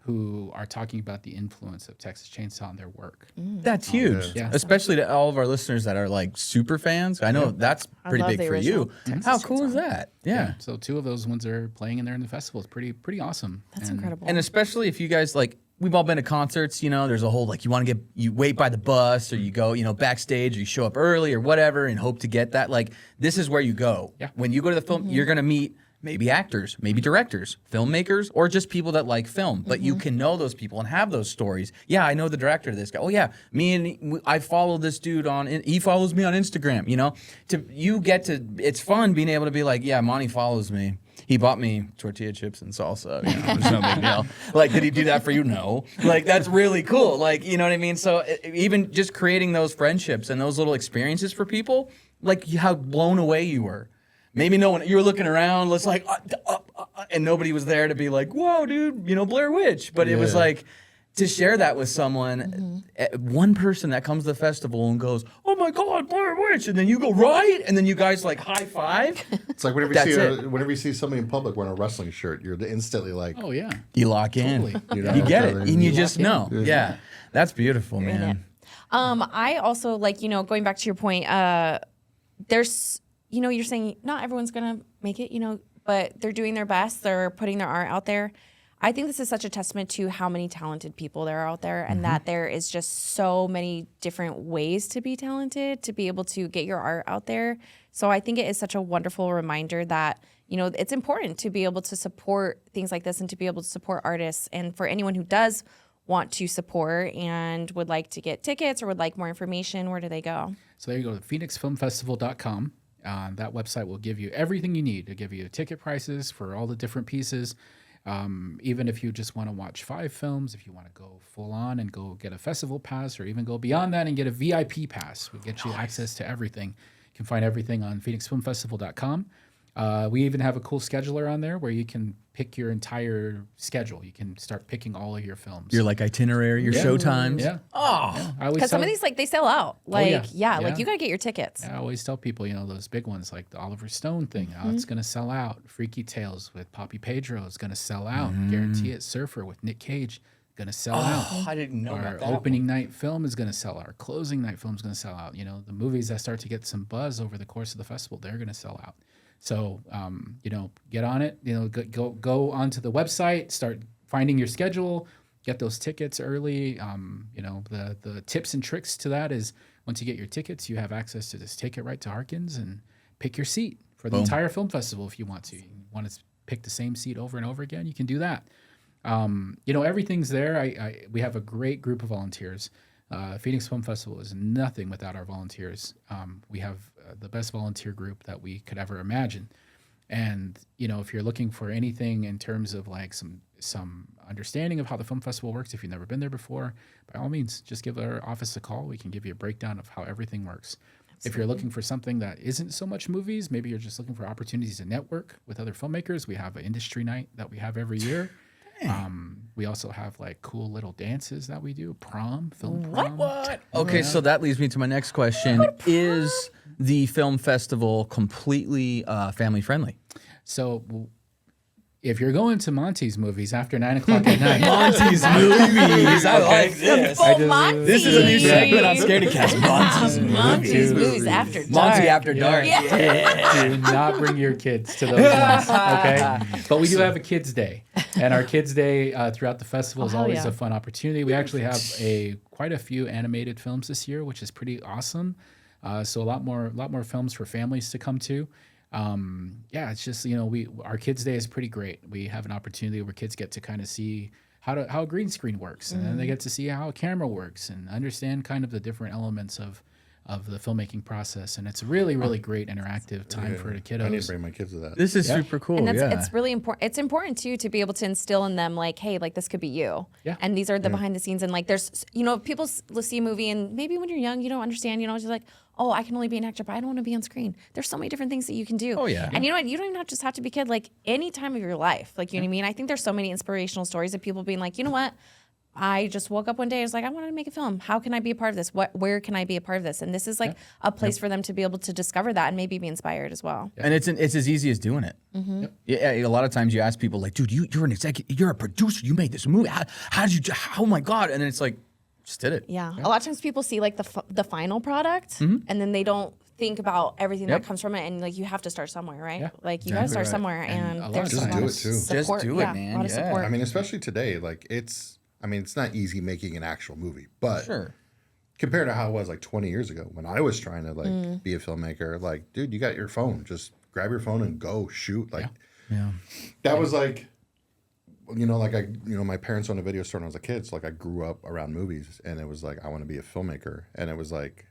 who are talking about the influence of Texas Chainsaw on their work. That's huge, Yeah. especially to all of our listeners that are like super fans. I know that's pretty love big the for original you. Texas How cool is Chainsaw. that? Yeah. So two of those ones are playing in there in the festival. It's pretty awesome. That's And incredible. And especially if you guys like, we've all been to concerts, there's a whole like you wait by the bus or you go, backstage or you show up early or whatever and hope to get that. Like this is where you go. Yeah. When you go to the film, you're gonna meet maybe actors, maybe directors, filmmakers, or just people that like film. But you can know those people and have those stories. Yeah, I know the director of this guy. Oh yeah, I follow this dude he follows me on Instagram. It's fun being able to be like, yeah, Monty follows me. He bought me tortilla chips and salsa. It's no big deal. Like, did he do that for you? No. Like, that's really cool. Like, you know what I mean? So even just creating those friendships and those little experiences for people, like how blown away you were. Maybe no one, you were looking around, it's like, and nobody was there to be like, whoa, dude, Blair Witch. But it was like, to share that with someone, one person that comes to the festival and goes, oh my God, Blair Witch, and then you go, right? And then you guys like high five. It's like whenever you see somebody in public wearing a wrestling shirt, you're instantly like, oh yeah, you lock in. Totally. You get it, and you just know. Yeah, that's beautiful, man. I also going back to your point, there's, you're saying not everyone's going to make it, but they're doing their best. They're putting their art out there. I think this is such a testament to how many talented people there are out there, and that there is just so many different ways to be talented, to be able to get your art out there. So I think it is such a wonderful reminder that, it's important to be able to support things like this and to be able to support artists. And for anyone who does want to support and would like to get tickets or would like more information, where do they go? So there you go, phoenixfilmfestival.com. That website will give you everything you need. It'll give you ticket prices for all the different pieces. Even if you just want to watch 5 films, if you want to go full on and go get a festival pass, or even go beyond that and get a VIP pass, we get you access to everything. You can find everything on phoenixfilmfestival.com. We even have a cool scheduler on there where you can pick your entire schedule. You can start picking all of your films. Your like itinerary, your show times. Yeah. Oh, because some of these they sell out. Like you got to get your tickets. Yeah, I always tell people, those big ones like the Oliver Stone thing. Oh, it's gonna sell out. Freaky Tales with Poppy Pedro is gonna sell out. Guarantee It. Surfer with Nick Cage gonna sell out. I didn't know Our about that. opening night film is gonna sell out. Our closing night film is gonna sell out. The movies that start to get some buzz over the course of the festival, they're gonna sell out. So, get on it, go onto the website, start finding your schedule, get those tickets early. The tips and tricks to that is once you get your tickets, you have access to this Take It Right to Harkins and pick your seat for the entire film festival if you want to. You want to pick the same seat over and over again, you can do that. Everything's there. We have a great group of volunteers. Phoenix Film Festival is nothing without our volunteers. We have the best volunteer group that we could ever imagine. And, if you're looking for anything in terms of like some understanding of how the film festival works, if you've never been there before, by all means, just give our office a call. We can give you a breakdown of how everything works. Absolutely. If you're looking for something that isn't so much movies, maybe you're just looking for opportunities to network with other filmmakers, we have an industry night that we have every year. We also have like cool little dances that we do. Film prom. What? Okay, so that leads me to my next question. Is the film festival completely family friendly? So if you're going to Monty's movies after 9 o'clock at night. Monty's movies. I like this. This is a new segment on Scaredycast. Monty's movies after dark. Monty after dark. Yeah. Do not bring your kids to those ones, okay? But we do have a kids' day, and our kids' day throughout the festival is always a fun opportunity. We actually have quite a few animated films this year, which is pretty awesome. So a lot more films for families to come to. It's just our kids' day is pretty great. We have an opportunity where kids get to kind of see how a green screen works, and then they get to see how a camera works and understand kind of the different elements of the filmmaking process. And it's really, really great interactive time for the kiddos. I need to bring my kids to that. This is super cool. And it's really important. It's important too to be able to instill in them like, hey, like this could be you. Yeah. And these are the behind the scenes. And like there's, people see a movie and maybe when you're young, you don't understand, it's just like, oh, I can only be an actor, but I don't want to be on screen. There's so many different things that you can do. Oh, yeah. And you know what? You don't even just have to be a kid, like any time of your life. Like, you know what I mean? I think there's so many inspirational stories of people being like, you know what? I just woke up one day and was like, I wanted to make a film. How can I be a part of this? Where can I be a part of this? And this is like a place for them to be able to discover that and maybe be inspired as well. And it's as easy as doing it. Mm-hmm. Yeah, a lot of times you ask people like, dude, you're an executive, you're a producer, you made this movie. How did you? Oh my god! And then it's like, just did it. Yeah. A lot of times people see like the final product, and then they don't think about everything that comes from it. And like you have to start somewhere, right? Yeah. Like you got to start somewhere, and there's just a lot do of it too. support. Just do it, man. A lot of support. I mean, especially today, like it's not easy making an actual movie, but compared to how it was like 20 years ago when I was trying to like be a filmmaker, like, dude, you got your phone, just grab your phone and go shoot. Like Yeah. That was like, my parents owned a video store when I was a kid. So like I grew up around movies, and it was like, I want to be a filmmaker. And it was like,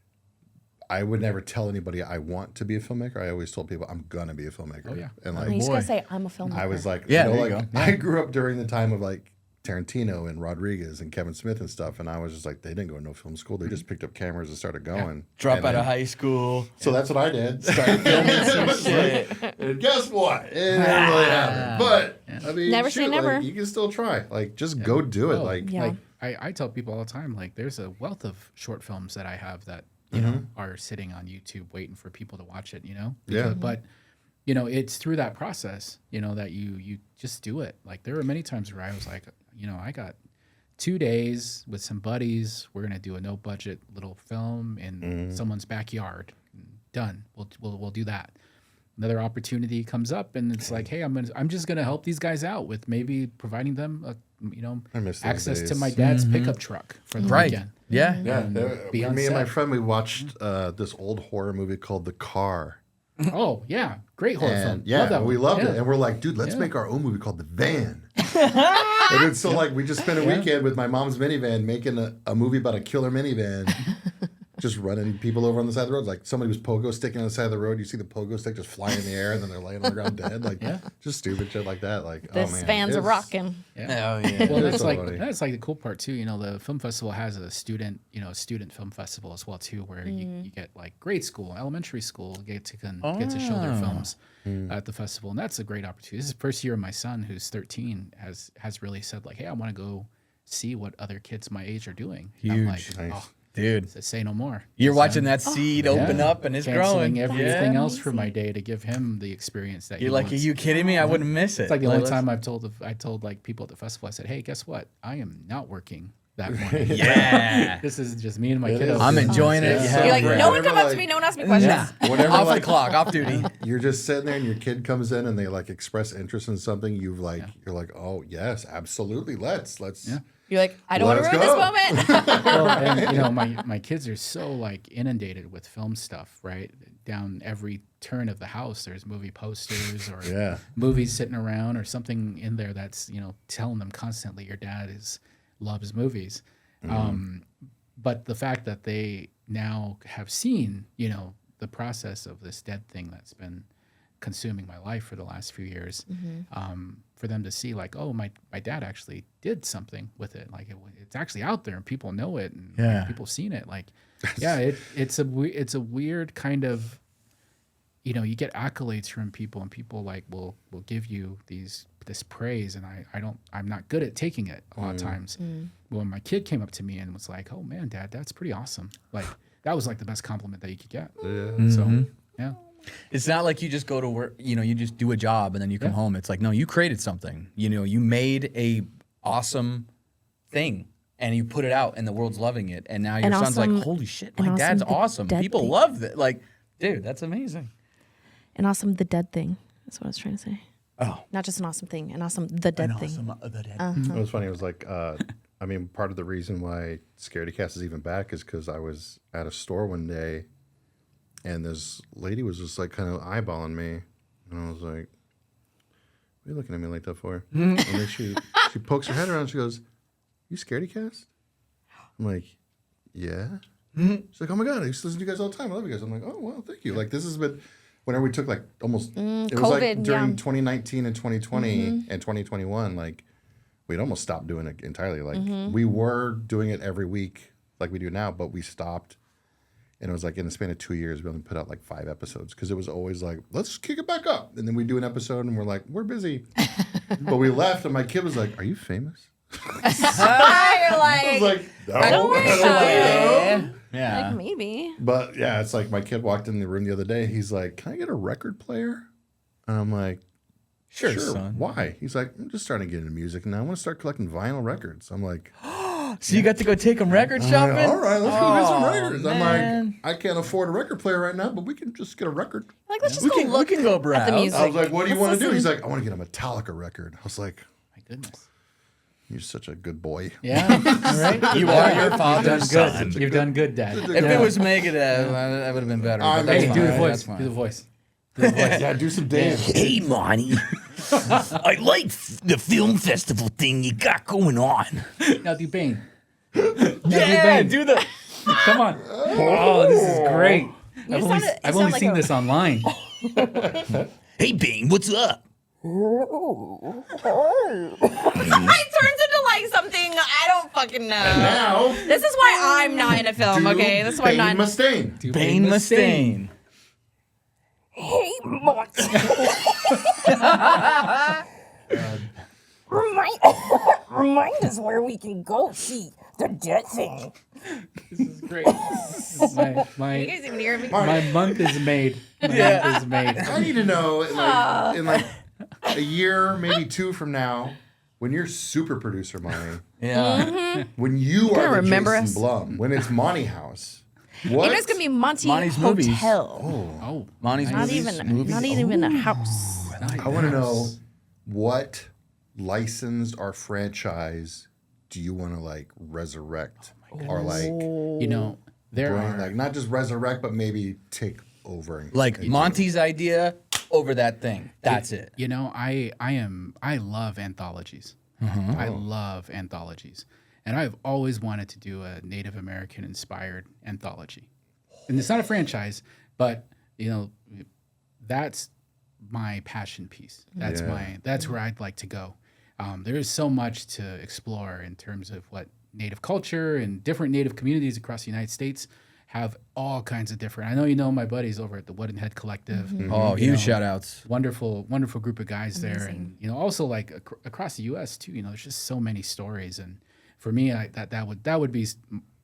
I would never tell anybody I want to be a filmmaker. I always told people I'm gonna be a filmmaker. Oh, yeah. And And you just gotta say, I'm a filmmaker. I was like, Yeah, there you go. I grew up during the time of like Tarantino and Rodriguez and Kevin Smith and stuff, and I was just like, they didn't go to no film school. They just picked up cameras and started going. Drop And out then- of high school. So that's what I did. Started filming some shit. And guess what? It didn't really happen. But I mean, Never say shoot, never. like, you can still try. Like, just go do it. Well, Like, Yeah. I tell people all the time, like, there's a wealth of short films that I have that, you know, are sitting on YouTube waiting for people to watch it, you know? Yeah. But, you know, it's through that process, you know, that you just do it. Like, there were many times where I was like, you know, I got 2 days with some buddies. We're going to do a no budget little film in someone's backyard. Done. We'll do that. Another opportunity comes up, and it's like, hey, I'm just gonna help these guys out with maybe providing them, I miss those access to days. my dad's pickup truck for the Right. weekend. Yeah. yeah, be on me and my set. friend, we watched this old horror movie called The Car. Oh yeah, great horror film. And yeah, Love that we one. loved Yeah. it. And we're like, dude, let's Yeah. make our own movie called The Van. And it's so like, we just spent a weekend with my mom's minivan making a movie about a killer minivan. Just running people over on the side of the road. Like somebody was pogo sticking on the side of the road. You see the pogo stick just fly in the air, and then they're laying on the ground dead. Like just stupid shit like that. Like This oh man, van's a it's- rocking. Yeah. Oh yeah. Well, that's so like funny. the cool part too. You know, the film festival has a student film festival as well too, where you get like grade school, elementary school get to show their films at the festival, and that's a great opportunity. This is the first year my son, who's 13, has really said like, hey, I want to go see what other kids my age are doing. And I'm like, Nice. oh, Dude, say no more. you're It's, watching that seed open yeah. up and it's growing. Canceling everything Yeah. else for my day to give him the experience that You're he like, are wants. you kidding me? I wouldn't miss it. It's like the only let's- time I told like people at the festival, I said, hey, guess what? I am not working that morning. Yeah. This is just me and my It kiddos. is. I'm enjoying it. Yeah. Yeah. You're like, Right. no one come up Whenever, to me, no one ask me like- questions. Whatever, Off the like, clock, off duty. you're just sitting there and your kid comes in and they like express interest in something. You're like, oh yes, absolutely. Let's. Yeah. You're like, I don't want to Let's ruin this go. moment. Well, and you know, my kids are so like inundated with film stuff, right? Down every turn of the house, there's movie posters or Yeah. movies sitting around or something in there that's, you know, telling them constantly your dad loves movies. But the fact that they now have seen, you know, the process of this dead thing that's been consuming my life for the last few years, for them to see like, oh, my dad actually did something with it. Like it's actually out there and people know it and Yeah. people seen it. Like, yeah, it's a weird kind of, you know, you get accolades from people and people like will give you this praise, and I'm not good at taking it a lot of times. But when my kid came up to me and was like, oh man, Dad, that's pretty awesome. Like that was like the best compliment that you could get. Yeah. So yeah. It's not like you just go to work, you know, you just do a job and then you come home. It's like, no, you created something. You know, you made a awesome thing and you put it out and the world's loving it. And now your And son's awesome- like, holy shit, and my dad's awesome the awesome. dead People thing. love that. Like, dude, that's amazing. An awesome the dead thing. That's what I was trying to say. Oh. Not just an awesome thing, an awesome the dead thing. It was funny. It was like, I mean, part of the reason why Scaredycast is even back is because I was at a store one day, and this lady was just like kind of eyeballing me, and I was like, "What are you looking at me like that for?" And then she pokes her head around. And she goes, "You Scaredycast?" I'm like, "Yeah." She's like, "Oh my god, I used to listen to you guys all the time. I love you guys." I'm like, "Oh well, thank you." Like this has been. Whenever we took like almost, it was like COVID, during yeah. 2019 and 2020 and 2021, like we'd almost stopped doing it entirely. Like we were doing it every week like we do now, but we stopped. And it was like in the span of 2 years, we only put out like 5 episodes because it was always like, let's kick it back up. And then we do an episode and we're like, we're busy. But we left and my kid was like, are you famous? You're I was like, like, no, I don't work I that don't know. Yeah. like maybe. But yeah, it's like my kid walked in the room the other day. He's like, can I get a record player? And I'm like, Sure, sure. son. Why? He's like, I'm just starting to get into music now. I want to start collecting vinyl records. I'm like, So you got to go take him record shopping? all right, let's go get some Oh, records. man. I'm like, I can't afford a record player right now, but we can just get a record. Like let's just We go can look go at the browse. music. I was like, what do you want to do? listen. He's like, I want to get a Metallica record. I was like, My goodness. you're such a good boy. Yeah. All right. You are your father's Good. son. You've done good, Dad. If it was Megadeth, that would have been better. I but that's mean, fine. do the That's voice. fine. Do the voice. Do the voice. Yeah, do some dance. Hey, Monty. I like the film festival thing you got going on. Now do Bane. Yeah, do the. Come on. Oh, this is great. I've only like seen a- this online. Hey, Bane, what's up? It turns into like something I don't fucking know. Now, This is why I'm not in a film, do okay? This is why I'm Bane not. Mustaine. Do Bane Mustaine. Hey, Monty. Remind us where we can go see the dead thing. This is great. This is You my guys even hear me? my month is made. My month is made. I need to know, in like a year, maybe 2 from now, when you're super producer Monty, Yeah. when you gonna are the remember Jason us? Blum, when it's Monty House, You what? know it's gonna be Monty Monty's movies. Hotel. Oh, Monty's Not movies. even, not even a house. I want to know what licensed or franchise do you want to like resurrect or like you know there bring, are like not just resurrect but maybe take over and Like and Monty's idea over that thing. That's it. You know, I love anthologies. I love anthologies. And I've always wanted to do a Native American inspired anthology. And it's not a franchise, but you know, that's my passion piece. That's that's where I'd like to go. There is so much to explore in terms of what Native culture and different Native communities across the United States have all kinds of different. I know you know my buddies over at the Wooden Head Collective. Oh, You huge know, shout outs. wonderful group of guys there, and you know also like across the U.S. too. You know, there's just so many stories, and for me, that would be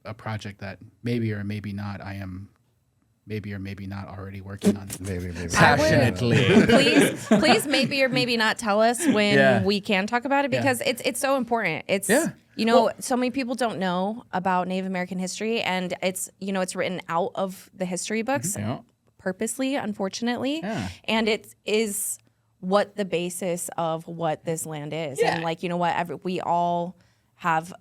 a project that maybe or maybe not I am. Maybe or maybe not already working on. maybe Passionately. Please, maybe or maybe not tell us when Yeah. we can talk about it because it's so important. It's you know so many people don't know about Native American history, and it's it's written out of the history books Yeah. purposely, unfortunately, Yeah. and it is what the basis of what this land is, Yeah. and like we all have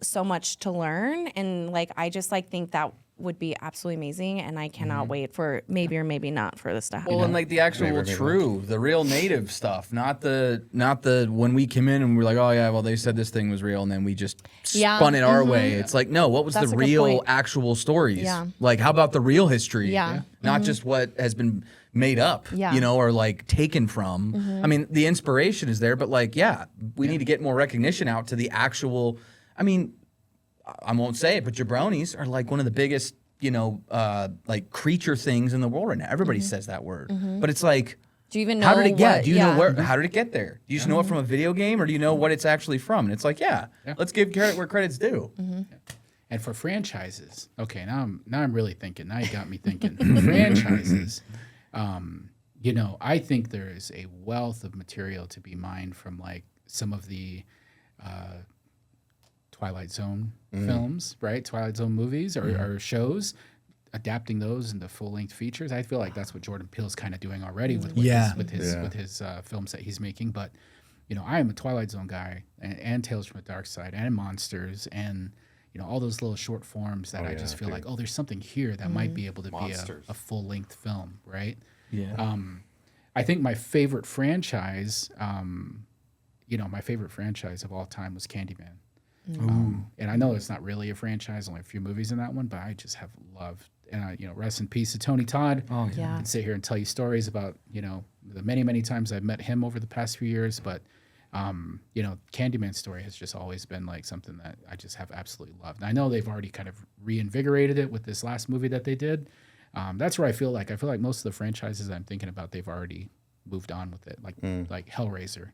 so much to learn, and like I just like think that would be absolutely amazing, and I cannot wait for maybe or maybe not for this to happen. Well, and like the actual true, the real native stuff, not the when we came in and we're like, oh yeah, well they said this thing was real, and then we just Yeah. spun it our way. It's like, no, what was That's the a good real point. actual stories? Yeah. Like, how about the real history? Yeah. Not just what has been made up, Yeah. or like taken from. I mean, the inspiration is there, but like, we need to get more recognition out to the actual. I mean, I won't say it, but jabronis are like one of the biggest, like creature things in the world right now. Everybody says that word, but it's like, do you even know how did it get? what- Do you know yeah. where? How did it get there? Do you just know it from a video game, or do you know what it's actually from? And it's like, let's give credit where credit's due. And for franchises, okay, now I'm really thinking. Now you got me thinking. For franchises, I think there is a wealth of material to be mined from like some of the Twilight Zone films, right? Twilight Zone movies or shows, adapting those into full-length features. I feel like that's what Jordan Peele's kind of doing already with his films that he's making. But I am a Twilight Zone guy, and Tales from the Dark Side, and Monsters, and all those little short forms that I just feel like, there's something here that might be able to be a full-length film, right? Yeah. I think my favorite franchise, my favorite franchise of all time was Candyman. And I know it's not really a franchise, only a few movies in that one, but I just have loved, and rest in peace to Tony Todd. Oh, Yeah. I can sit here and tell you stories about, the many, many times I've met him over the past few years, but, Candyman's story has just always been like something that I just have absolutely loved. And I know they've already kind of reinvigorated it with this last movie that they did. That's where I feel like most of the franchises I'm thinking about, they've already moved on with it, like Hellraiser.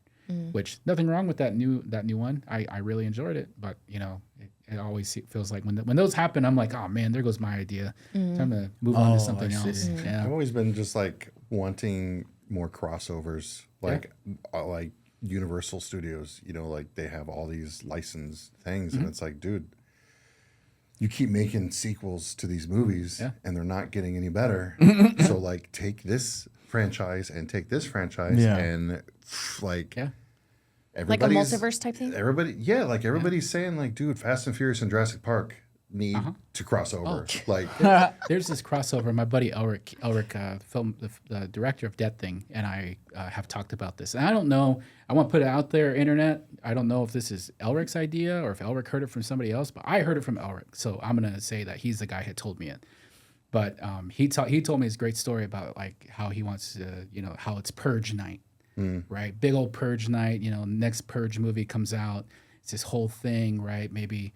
Which nothing wrong with that new one. I really enjoyed it, but it always feels like when those happen, I'm like, oh man, there goes my idea. Time to move on to something else. Yeah. I've always been just like wanting more crossovers, like Universal Studios. Like they have all these licensed things, and it's like, dude, you keep making sequels to these movies, and they're not getting any better. So like, take this franchise and take this franchise, and like. Like a Everybody's multiverse type thing? Everybody's saying like, dude, Fast and Furious and Jurassic Park, need to cross over. Like, There's this crossover. My buddy Elric, the director of Dead Thing, and I have talked about this. And I don't know. I want to put it out there, internet. I don't know if this is Elric's idea or if Elric heard it from somebody else, but I heard it from Elric. So I'm gonna say that he's the guy who told me it. But he told me this great story about like how he wants to, how it's Purge night, right? Big old Purge night. Next Purge movie comes out. It's this whole thing, right? Maybe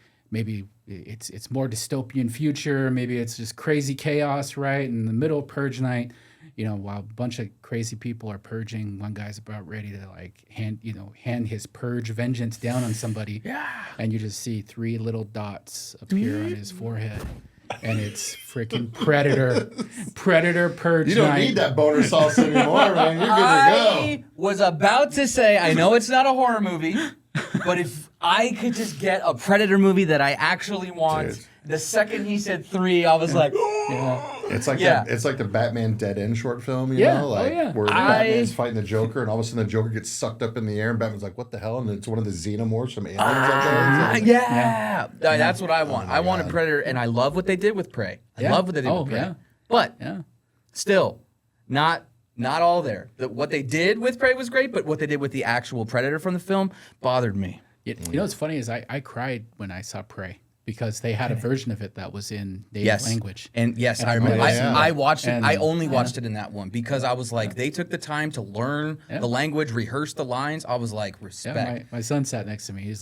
it's more dystopian future. Maybe it's just crazy chaos, right? In the middle of Purge night, while a bunch of crazy people are purging, one guy's about ready to like hand his purge vengeance down on somebody. Yeah. And you just see 3 little dots appear on his forehead. And it's freaking Predator Purge you don't night. need that boner sauce anymore, man. You're good to I was about to say, I know it's not a horror movie, but if I could just get a Predator movie that I actually want, Dude. the second he said 3, I was like, go. It's like Yeah. it's like the Batman Dead End short film, you Yeah. know, like Oh, yeah. where Batman's fighting the Joker, and all of a sudden the Joker gets sucked up in the air, and Batman's like, "What the hell?" And it's one of the xenomorphs from Aliens. out there. yeah. That's what I want. I want a Predator, and I love what they did with Prey. I Yeah. love what they did with Prey. Yeah. But Yeah. still, not all there. What they did with Prey was great, but what they did with the actual Predator from the film bothered me. You know what's funny is I cried when I saw Prey because they had a version of it that was in native Yes. language. And yes, And I remember. yeah. I watched it. And- I only watched it in that one because I was like, they took the time to learn the language, rehearse the lines. I was like, respect. Yeah, my son sat next to me. He's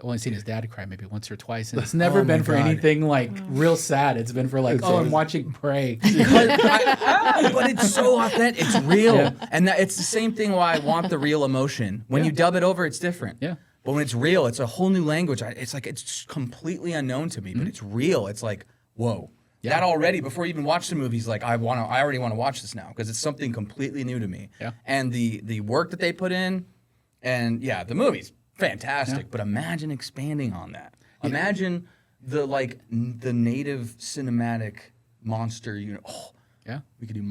only seen his dad cry maybe once or twice, and it's never been for God. anything like real sad. It's been for like, I'm watching Prey. but it's so authentic. It's real, and it's the same thing. Why I want the real emotion. When you dub it over, it's different. Yeah. But when it's real, it's a whole new language. It's like it's completely unknown to me, but it's real. It's like, whoa. That already, before you even watch the movie, like I already want to watch this now because it's something completely new to me. Yeah. And the work that they put in, and the movie's fantastic. But imagine expanding on that. Imagine the native cinematic monster. Yeah. We could do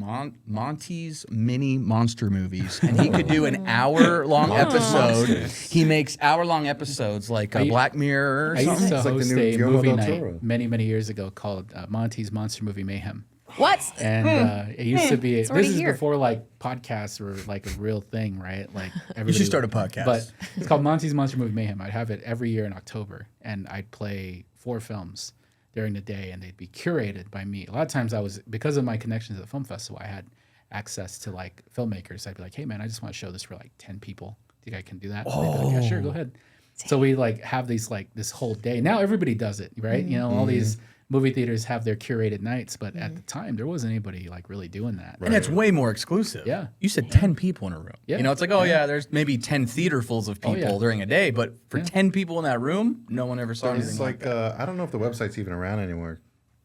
Monty's mini monster movies, and he could do an hour-long episode. He makes hour-long episodes like Black Mirror or I used something. to It's like the host new a Guillermo movie del night Toro. many, many years ago called Monty's Monster Movie Mayhem. What? And it used to be, already this is here. before like podcasts were like a real thing, right? Like everybody should start a podcast. But it's called Monty's Monster Movie Mayhem. I'd have it every year in October, and I'd play 4 films during the day, and they'd be curated by me. A lot of times because of my connections at the film festival, I had access to like filmmakers. I'd be like, hey man, I just want to show this for like 10 people. Think I can do that? And they'd be like, yeah, sure, go ahead. So we like have these like this whole day. Now everybody does it, right? All these movie theaters have their curated nights, but at the time there wasn't anybody like really doing that. And it's way more exclusive. Yeah. You said 10 people in a room. Yeah. It's like, there's maybe 10 theaterfuls of people yeah. during a day, but for 10 people in that room, no one ever saw anything It's like like I don't know if the website's even around anymore.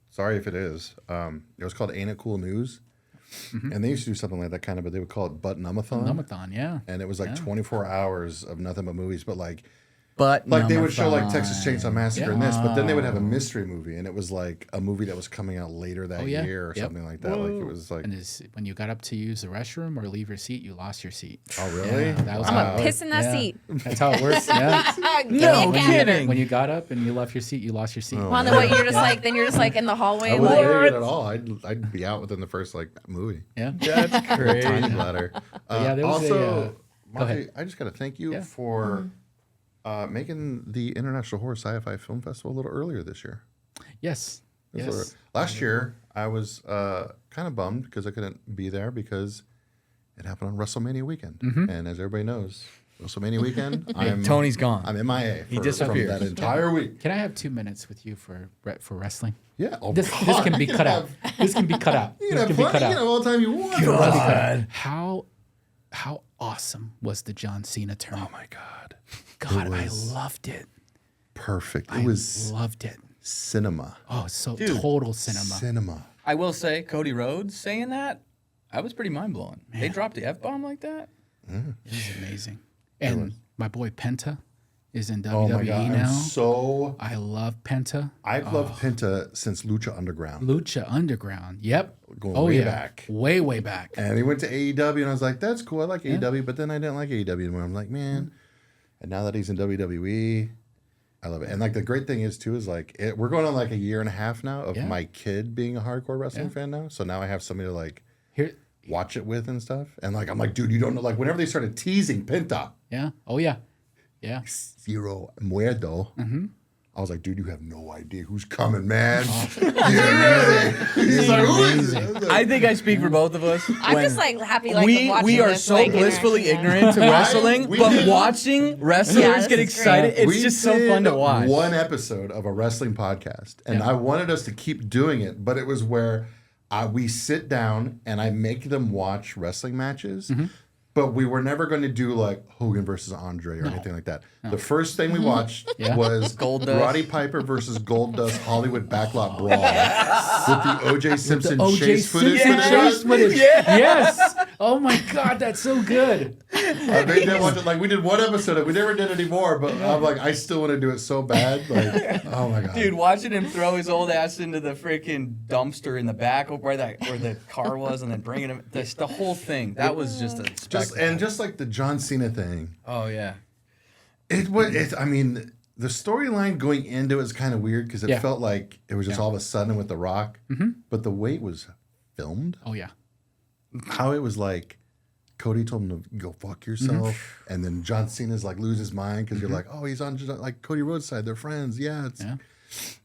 Sorry if it is. It was called Ain't It Cool News, and they used to do something like that kind of, but they would call it Butt Numathon. Numathon, yeah. And it was like 24 hours of nothing but movies, but like But they would show like Texas Chainsaw Massacre and this, but then they would have a mystery movie, and it was like a movie that was coming out later that yeah. year or Yep. something like that. Like it was like, And when you got up to use the restroom or leave your seat, you lost your seat. oh really? Yeah, that was I'm how gonna it piss in that yeah. seat. That's how it works. Yeah. No kidding. When you got up and you left your seat, you lost your seat. Well, and then what you're just like in the hallway, I wouldn't like hate it at all. I'd be out within the first like movie. Yeah. That's Tiny crazy. bladder. yeah, there was Also, Monty, ahead. I just got to thank you Yeah. for making the International Horror Sci-Fi Film Festival a little earlier this year. Yes. It was a Yes. little- Last year, I was kind of bummed because I couldn't be there because it happened on WrestleMania weekend. And as everybody knows, WrestleMania weekend, Tony's gone. I'm MIA He from disappeared. that entire week. Can I have 2 minutes with you for wrestling? Yeah. Oh, This God. can be cut out. This can be cut out. You This can can have be plenty, cut you out. can have all the time you want. God. How awesome was the John Cena turn? Oh my God. God, I was- loved it. Perfect. I It was loved it. cinema. Oh, so total cinema. Cinema. I will say, Cody Rhodes saying that, I was pretty mind blowing. They dropped the F-bomb like that? It was amazing. And my boy Penta is in WWE Oh my God. now. I love Penta. I've loved Penta since Lucha Underground. Lucha Underground. Yep. Going oh way yeah. back. Way, way back. And he went to AEW, and I was like, that's cool. I like AEW. But then I didn't like AEW anymore. I'm like, man. And now that he's in WWE, I love it. And like the great thing is too is like we're going on like a year and a half now of Yeah. my kid being a hardcore wrestling fan now. So now I have somebody to like watch it with and stuff. And like I'm like, dude, you don't know. Like whenever they started teasing Penta, Yeah. Oh yeah. Yeah. Zero Muerto. I was like, dude, you have no idea who's coming, man. Oh. He's like, who is it? I was like, I think I speak for both of us. I'm when just like happy like we watching are this, so like, blissfully interaction. ignorant to wrestling, we but did- watching wrestlers Yeah, this get is excited, great. it's we just so fun to did watch. One episode of a wrestling podcast, and I wanted us to keep doing it, but it was where we sit down and I make them watch wrestling matches. But we were never going to do like Hogan versus Andre or anything like that. The first thing we watched was Goldust. Roddy Piper versus Goldust Hollywood Backlot Brawl with the O.J. Simpson chase footage. Chase footage. Yes. Oh my God, that's so good. I made them watch it. Like we did one episode of it. We never did any more, but I'm like, I still want to do it so bad. Like, oh my God. Dude, watching him throw his old ass into the freaking dumpster in the back where the car was, and then bringing him the whole thing. That was just a spectacle. Just like the John Cena thing. Oh yeah. It was. I mean, the storyline going into it was kind of weird because it Yeah. felt like it was just all of a sudden with The Rock. But the way it was filmed, Oh yeah. how it was like, Cody told him to go fuck yourself, and then John Cena's like lose his mind because you're like, oh, he's on like Cody Rhodes' side. They're friends. Yeah.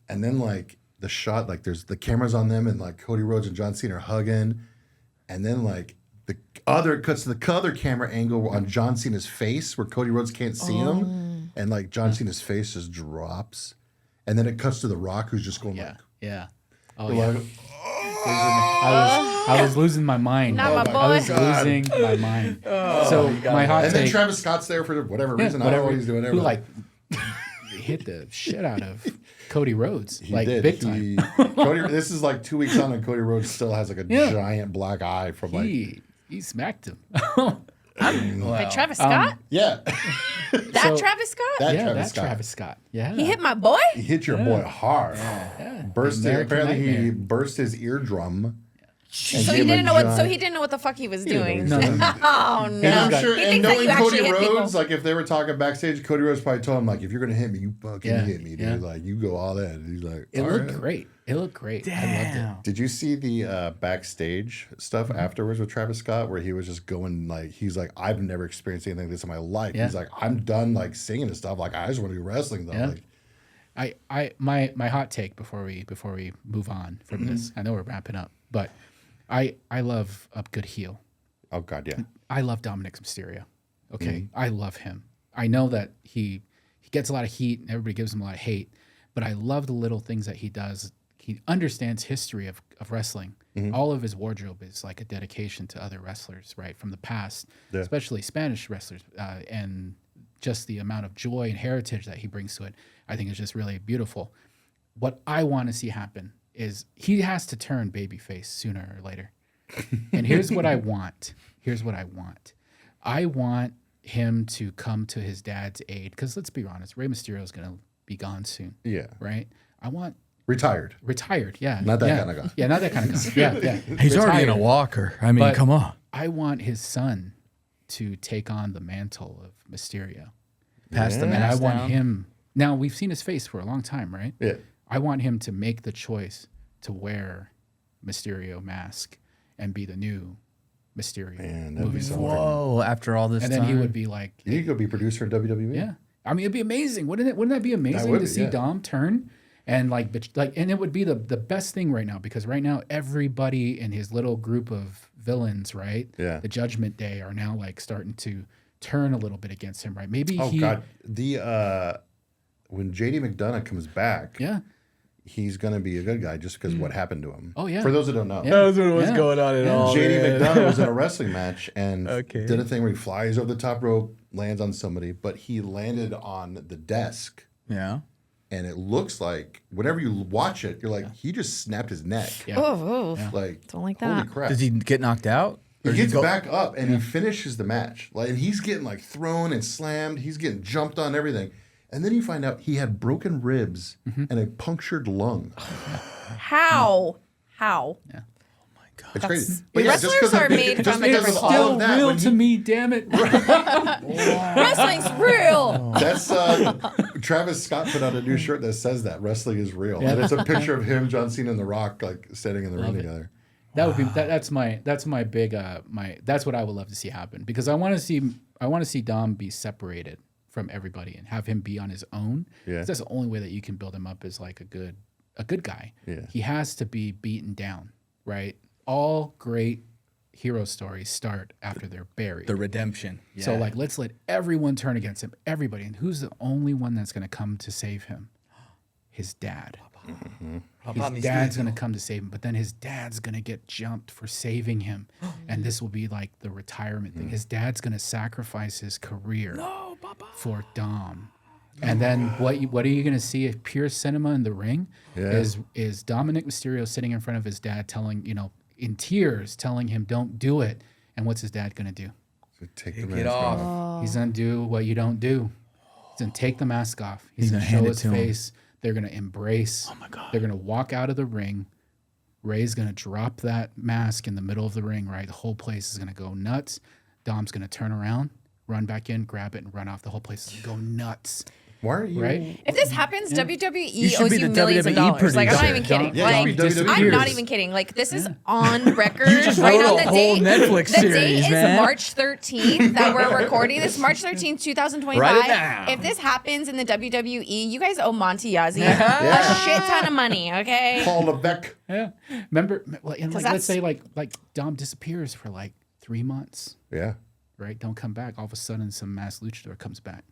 And then like the shot, like there's the cameras on them, and like Cody Rhodes and John Cena are hugging, and then like the other cuts to the other camera angle on John Cena's face where Cody Rhodes can't see him, and like John Cena's face just drops, and then it cuts to The Rock who's just going like, Yeah. Oh like, yeah. I was losing my mind. Not my I was boy. losing my mind. So my hot and then take. Travis Scott's there for whatever reason. I don't know what he's doing there. Who but like hit the shit out of Cody Rhodes, he like did. big time. Cody, this is like 2 weeks on, and Cody Rhodes still has like a Yeah. giant black eye from like He smacked him. Like Travis Scott? yeah. That Travis Scott? That Yeah, Travis that's Scott. Travis Scott. Yeah, He hit my boy? He hit your boy hard. Burst. American Apparently, he Nightmare. burst his eardrum. So he didn't know what the fuck he was doing. know what No, no, no. Oh no. And I'm got- sure, He and thinks that knowing you actually Cody hit people. Rhodes, like if they were talking backstage, Cody Rhodes probably told him like, if you're gonna hit me, you fucking Yeah, hit me, dude. yeah. Like you go all in. He's like, It all looked right. great. It looked great. I loved it. Did you see the backstage stuff Mm-hmm. afterwards with Travis Scott, where he was just going like, he's like, I've never experienced anything like this in my life. Yeah. He's like, I'm done like singing and stuff. Like I just want to do wrestling though. Yeah. Like, My hot take before we move on from this. I know we're wrapping up, but I love a good heel. oh God, yeah. I love Dominic Mysterio. Okay, I love him. I know that he gets a lot of heat and everybody gives him a lot of hate, but I love the little things that he does. He understands history of wrestling. All of his wardrobe is like a dedication to other wrestlers, right, from the past, especially Spanish wrestlers, and just the amount of joy and heritage that he brings to it. I think is just really beautiful. What I want to see happen is he has to turn babyface sooner or later. And here's what I want. I want him to come to his dad's aid, because let's be honest, Rey Mysterio is going to be gone soon. Yeah. Right? I want Retired. retired. Yeah. Not that yeah. kind of guy. Yeah, not that kind of guy. Yeah. He's already in a Retired. walker. I mean, But come on. I want his son to take on the mantle of Mysterio. Pass the And I mask want down. him. Now, we've seen his face for a long time, right? Yeah. I want him to make the choice to wear Mysterio mask and be the new Mysterio Man, that'd be moving so forward. Whoa! After all this And time, then he would be like, You could go be producer in WWE. yeah. I mean, it'd be amazing. Wouldn't that be amazing would to be, see yeah. Dom turn and and it would be the best thing right now, because right now everybody in his little group of villains, right? Yeah. The Judgment Day are now like starting to turn a little bit against him, right? Maybe Oh God, the when JD McDonough comes back, Yeah. he's gonna be a good guy just because what happened to him. Oh, yeah. For those that don't know. Yeah. was what was Yeah. going on at all. JD McDonough was in a wrestling match and Okay. did a thing where he flies over the top rope, lands on somebody, but he landed on the desk. Yeah. And it looks like whenever you watch it, you're like, he just snapped his neck. Yeah. Oh, Like, Don't like holy that. crap. Does he get knocked out? He Or does gets go- back up and he finishes the match. Like, and he's getting like thrown and slammed. He's getting jumped on, everything. And then you find out he had broken ribs and a punctured lung. How? How? It's crazy. Wrestlers are made just from a because different of all Still of that, real when to he- me, damn it. Wrestling's real. That's Travis Scott put out a new shirt that says that wrestling is real, and it's a picture of him, John Cena, and The Rock like standing in the ring together. That would be that's my big that's what I would love to see happen, because I want to see Dom be separated from everybody and have him be on his own. Yeah. 'Cause that's the only way that you can build him up as like a good guy. Yeah. He has to be beaten down, right? All great hero stories start after they're buried. The redemption. So like, let's let everyone turn against him, everybody. And who's the only one that's going to come to save him? His dad. His dad's going to come to save him, but then his dad's going to get jumped for saving him. And this will be like the retirement thing. His dad's going to sacrifice his career for Dom. And then what are you going to see at pure cinema in the ring is Dominic Mysterio sitting in front of his dad telling, in tears, telling him, don't do it. And what's his dad going to do? So take the Get mask off. off. He's going to do what you don't do. He's going to take the mask off. He's going to hand show it his to him. face. They're going to embrace. Oh my God. They're going to walk out of the ring. Ray's going to drop that mask in the middle of the ring, right? The whole place is going to go nuts. Dom's going to turn around, run back in, grab it, and run off. The whole place is going to go nuts. Why aren't you? Right? If this happens, WWE should owes be you the millions of WWE dollars. Like, I'm not producer. even kidding. Yeah, Like, you should be WWE I'm not producer. even kidding. Like, this is on record. You just right wrote on a the whole date. Netflix The series, date is man. March 13th that we're recording this. March 13th, 2025. Write it down. If this happens in the WWE, you guys owe Monte Yazzie a shit ton of money, okay? Paul Levesque. Yeah. Remember, well, and like, let's that's- say like Dom disappears for like 3 months, Yeah. right? Don't come back. All of a sudden, some mass luchador comes back.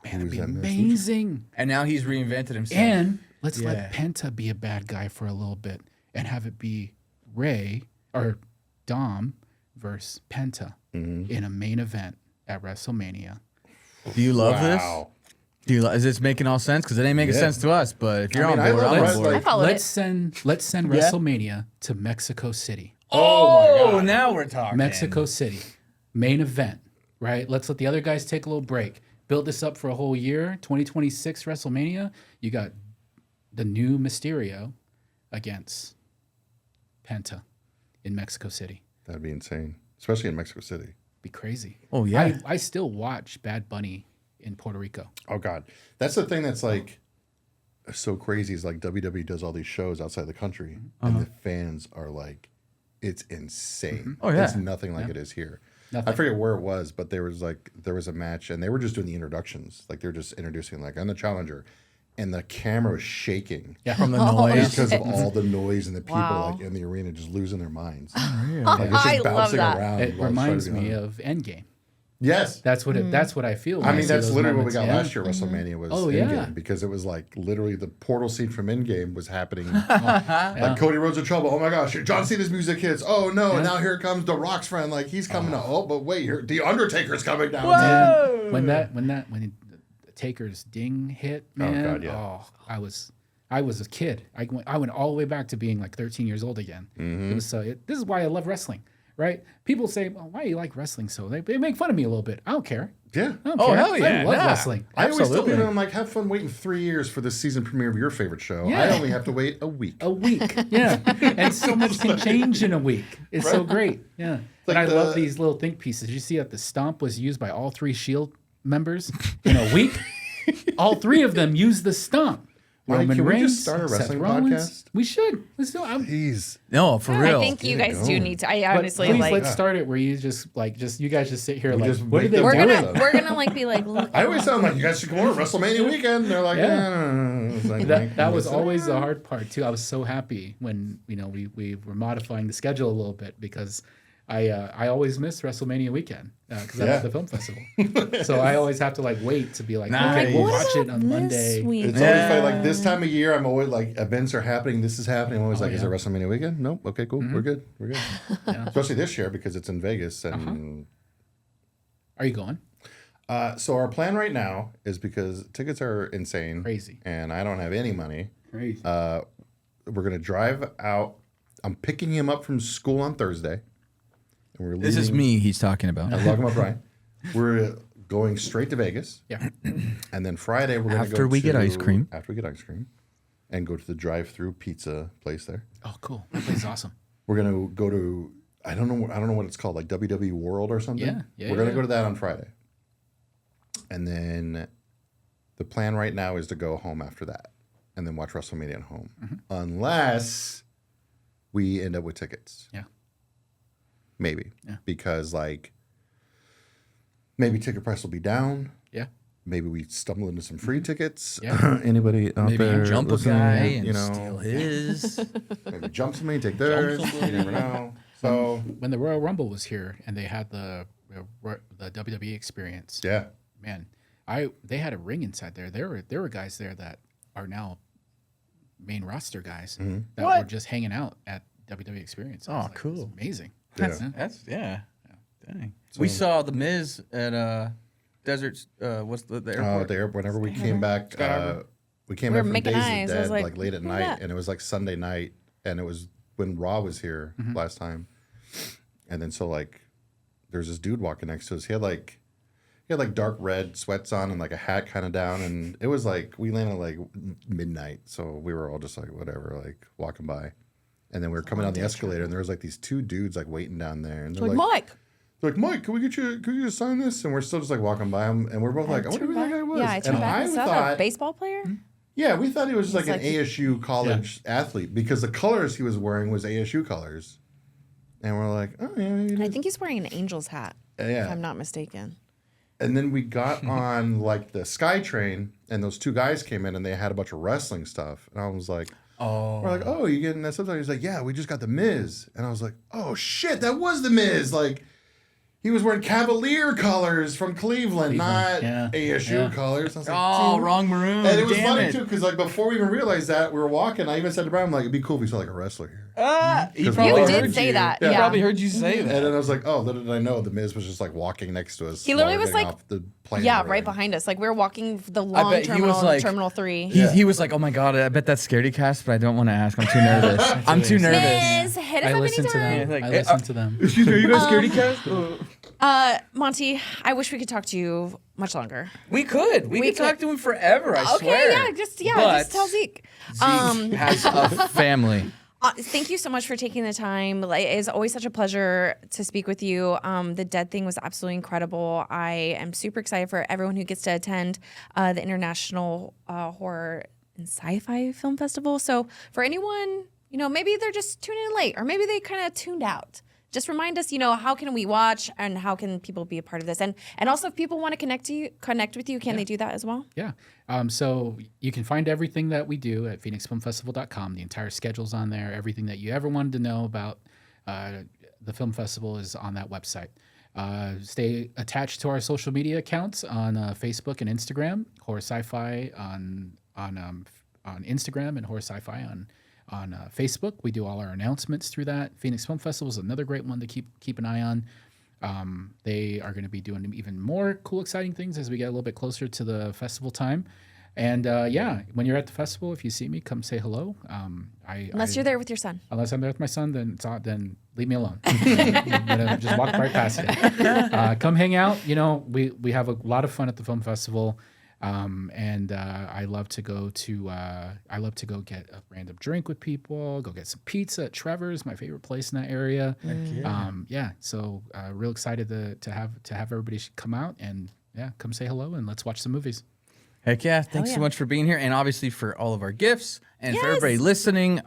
Man, it'd Who's be that mass amazing. And now he's reinvented himself. And let's Yeah. let Penta be a bad guy for a little bit and have it be Ray or Dom versus Penta in a main event at WrestleMania. Do you love Wow. this? Is this making all sense? Because it ain't making Yeah. sense to us. But if you're I mean, on I board, love I'm on wrestling. board. I followed Let's it. send WrestleMania to Mexico City. Oh, now we're talking. Mexico City, main event, right? Let's let the other guys take a little break. Build this up for a whole year. 2026 WrestleMania. You got the new Mysterio against Penta in Mexico City. That'd be insane, especially in Mexico City. Be crazy. Oh, yeah. I still watch Bad Bunny in Puerto Rico. Oh God, that's the thing that's like so crazy. Is like WWE does all these shows outside the country, and the fans are like, it's insane. Oh, yeah. It's nothing like it is here. I forget where it was, but there was a match, and they were just doing the introductions. Like they were just introducing, like, I'm the challenger, and the camera was shaking From the noise. because of all the noise and the people Wow. like in the arena just losing their minds. I Like, it's just love bouncing that. around. It while it's reminds trying to be me on. of Endgame. Yes. That's what that's what I feel. when I mean, see that's those literally what we moments. got Yeah. last year. WrestleMania was Oh, Endgame yeah. because it was like literally the portal scene from Endgame was happening. Like Cody Rhodes in trouble. Oh my gosh! John Cena's music hits. Oh no! And now here comes The Rock's friend. Like he's coming out. Oh, but wait, here the Undertaker's coming down. And when the Taker's ding hit, man. God, yeah. Oh, I was a kid. I went all the way back to being like 13 years old again. It was this is why I love wrestling, right? People say, well, "Why do you like wrestling?" So they make fun of me a little bit. I don't care. Yeah. I don't Oh, care. hell yeah, I love nah. wrestling. I always tell Absolutely. people, I'm like, have fun waiting 3 years for the season premiere of your favorite show. Yeah. I only have to wait a week. A week, yeah, and so much can change in a week. It's so great, yeah. Like and I love the- these little think pieces. You see that the stomp was used by all 3 Shield members in a week. All 3 of them used the stomp. Mike, Roman can we just Reigns, start a Seth wrestling Rollins. podcast? We should. Let's do it. Please. No, for real. I think you Get it guys do going. need to. I But honestly please like. let's start it where you just you guys just sit here We like just what are make they them we're do doing? it. gonna we're gonna like be like. Look, I always sound like you guys should come over WrestleMania weekend. They're like, Yeah. It's like, That was listen. always the hard part too. I was so happy when we were modifying the schedule a little bit because I always miss WrestleMania weekend because I'm Yeah. at the film festival, so I always have to like wait to be like, Nice. okay, we'll what watch it about on this Monday. week? It's always funny. Like this time of year, I'm always like, events are happening. This is happening. I'm always like, is it WrestleMania weekend? Nope. Okay, cool. We're good. We're good. Especially this year because it's in Vegas. And Are you going? so our plan right now is because tickets are insane, Crazy. and I don't have any money. Crazy. We're gonna drive out. I'm picking him up from school on Thursday, and we're This is leaving- me he's talking about. I log him up, Brian. We're going straight to Vegas. Yeah. And then Friday we're going to go After we get ice cream. After we get ice cream, and go to the drive-through pizza place there. Oh, cool. That place is awesome. We're gonna go to I don't know what it's called, like WWE World or something. Yeah, We're gonna go to that on Friday, and then the plan right now is to go home after that, and then watch WrestleMania at home, unless we end up with tickets. Yeah. Maybe. Yeah. Because like maybe ticket price will be down. Yeah. Maybe we stumble into some free tickets. Yeah. Anybody out Maybe there you jump a listening, guy you and know, steal his. maybe jump somebody, take theirs. You never know. So When the Royal Rumble was here and they had the WWE experience, yeah, man, they had a ring inside there. There were guys there that are now main roster guys that were just hanging out at WWE experience. I was like, cool. "It's amazing. That's Dang. We saw the Miz at Deserts. What's the airport? the airport. Whenever we came back, we came We were back from making Days eyes. of I was Dead like, like late at "Who's night, that?" and it was like Sunday night, and it was when Raw was here last time, and then so like there's this dude walking next to us. He had like dark red sweats on and like a hat kind of down, and it was like we landed like midnight, so we were all just like whatever, like walking by, and then we were coming down the escalator, and there was like these two dudes like waiting down there, and they're Like, Mike. they're like, Mike, can you just sign this? And we're still just like walking by him, and we're both like, I wonder who that guy was. Yeah, I turned and back. I Is that a thought, baseball player? yeah, we thought he was just like an like- ASU college athlete because the colors he was wearing was ASU colors, and we're like, oh yeah, maybe it I is. think he's wearing an Angel's hat, if yeah. I'm not mistaken. And then we got on like the Sky Train, and those two guys came in, and they had a bunch of wrestling stuff, and I was like. Oh. We're like, oh, you getting that subtitle? He's like, yeah, we just got the Miz. And I was like, oh shit, that was the Miz. Like, he was wearing Cavalier colors from Cleveland, not yeah. ASU colors. I was like, Oh, dude. wrong maroon. And it was Damn funny it. too, because like before we even realized that, we were walking. I even said to Brian, I'm like, it'd be cool if we saw like a wrestler here. He Because probably we You all did heard say you. that. Yeah. Yeah. Probably heard you say And that. then I was like, oh, little did I know the Miz was just like walking next to us. He while literally we were was getting like, off the plane yeah, and right everything. behind us. Like we were walking the I long bet he terminal, was like- Terminal 3. He was like, oh my God, I bet that's Scaredycast, but I don't want to ask. I'm too nervous. I'm too nervous. Miz, hit us I up listen to anytime. them. Yeah, I like, listen to them. Excuse me, are you guys Scaredycast? Monty, I wish we could talk to you much longer. We could. We could talk to him forever, I Okay, swear. yeah, just But tell Zeke. Zeke has a family. Thank you so much for taking the time. Like, it's always such a pleasure to speak with you. The Dead thing was absolutely incredible. I am super excited for everyone who gets to attend the International Horror and Sci-Fi Film Festival. So for anyone, maybe they're just tuning in late, or maybe they kind of tuned out. Just remind us, how can we watch and how can people be a part of this? And also, if people want to connect with you, can they do that as well? Yeah. So you can find everything that we do at phoenixfilmfestival.com. The entire schedule's on there. Everything that you ever wanted to know about the film festival is on that website. Stay attached to our social media accounts on Facebook and Instagram. Horror Sci-Fi on Instagram and Horror Sci-Fi on Facebook. We do all our announcements through that. Phoenix Film Festival is another great one to keep an eye on. They are going to be doing even more cool, exciting things as we get a little bit closer to the festival time. And when you're at the festival, if you see me, come say hello. Unless you're there with your son. Unless I'm there with my son, then leave me alone. I'm gonna just walk right past it. Come hang out. We have a lot of fun at the film festival. And I love to go get a random drink with people, go get some pizza at Trevor's, my favorite place in that area. So real excited to have everybody come out and come say hello and let's watch some movies. Heck yeah. Thanks so much for being here. And obviously for all of our gifts and for everybody listening.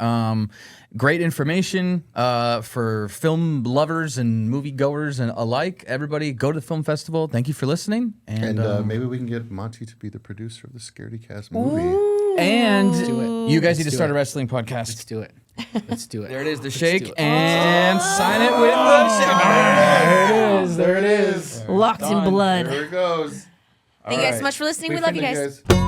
Great information for film lovers and moviegoers and alike. Everybody go to the film festival. Thank you for listening. And maybe we can get Monty to be the producer of the Scaredycast movie. And do it. you guys need to do start it. a wrestling Let's podcast. do it. Let's do it. There it is, the Let's shake, do it. and sign it with the shake. There it is. Locked in blood. There it goes. Thank you guys so much for listening. We love you guys. Guys.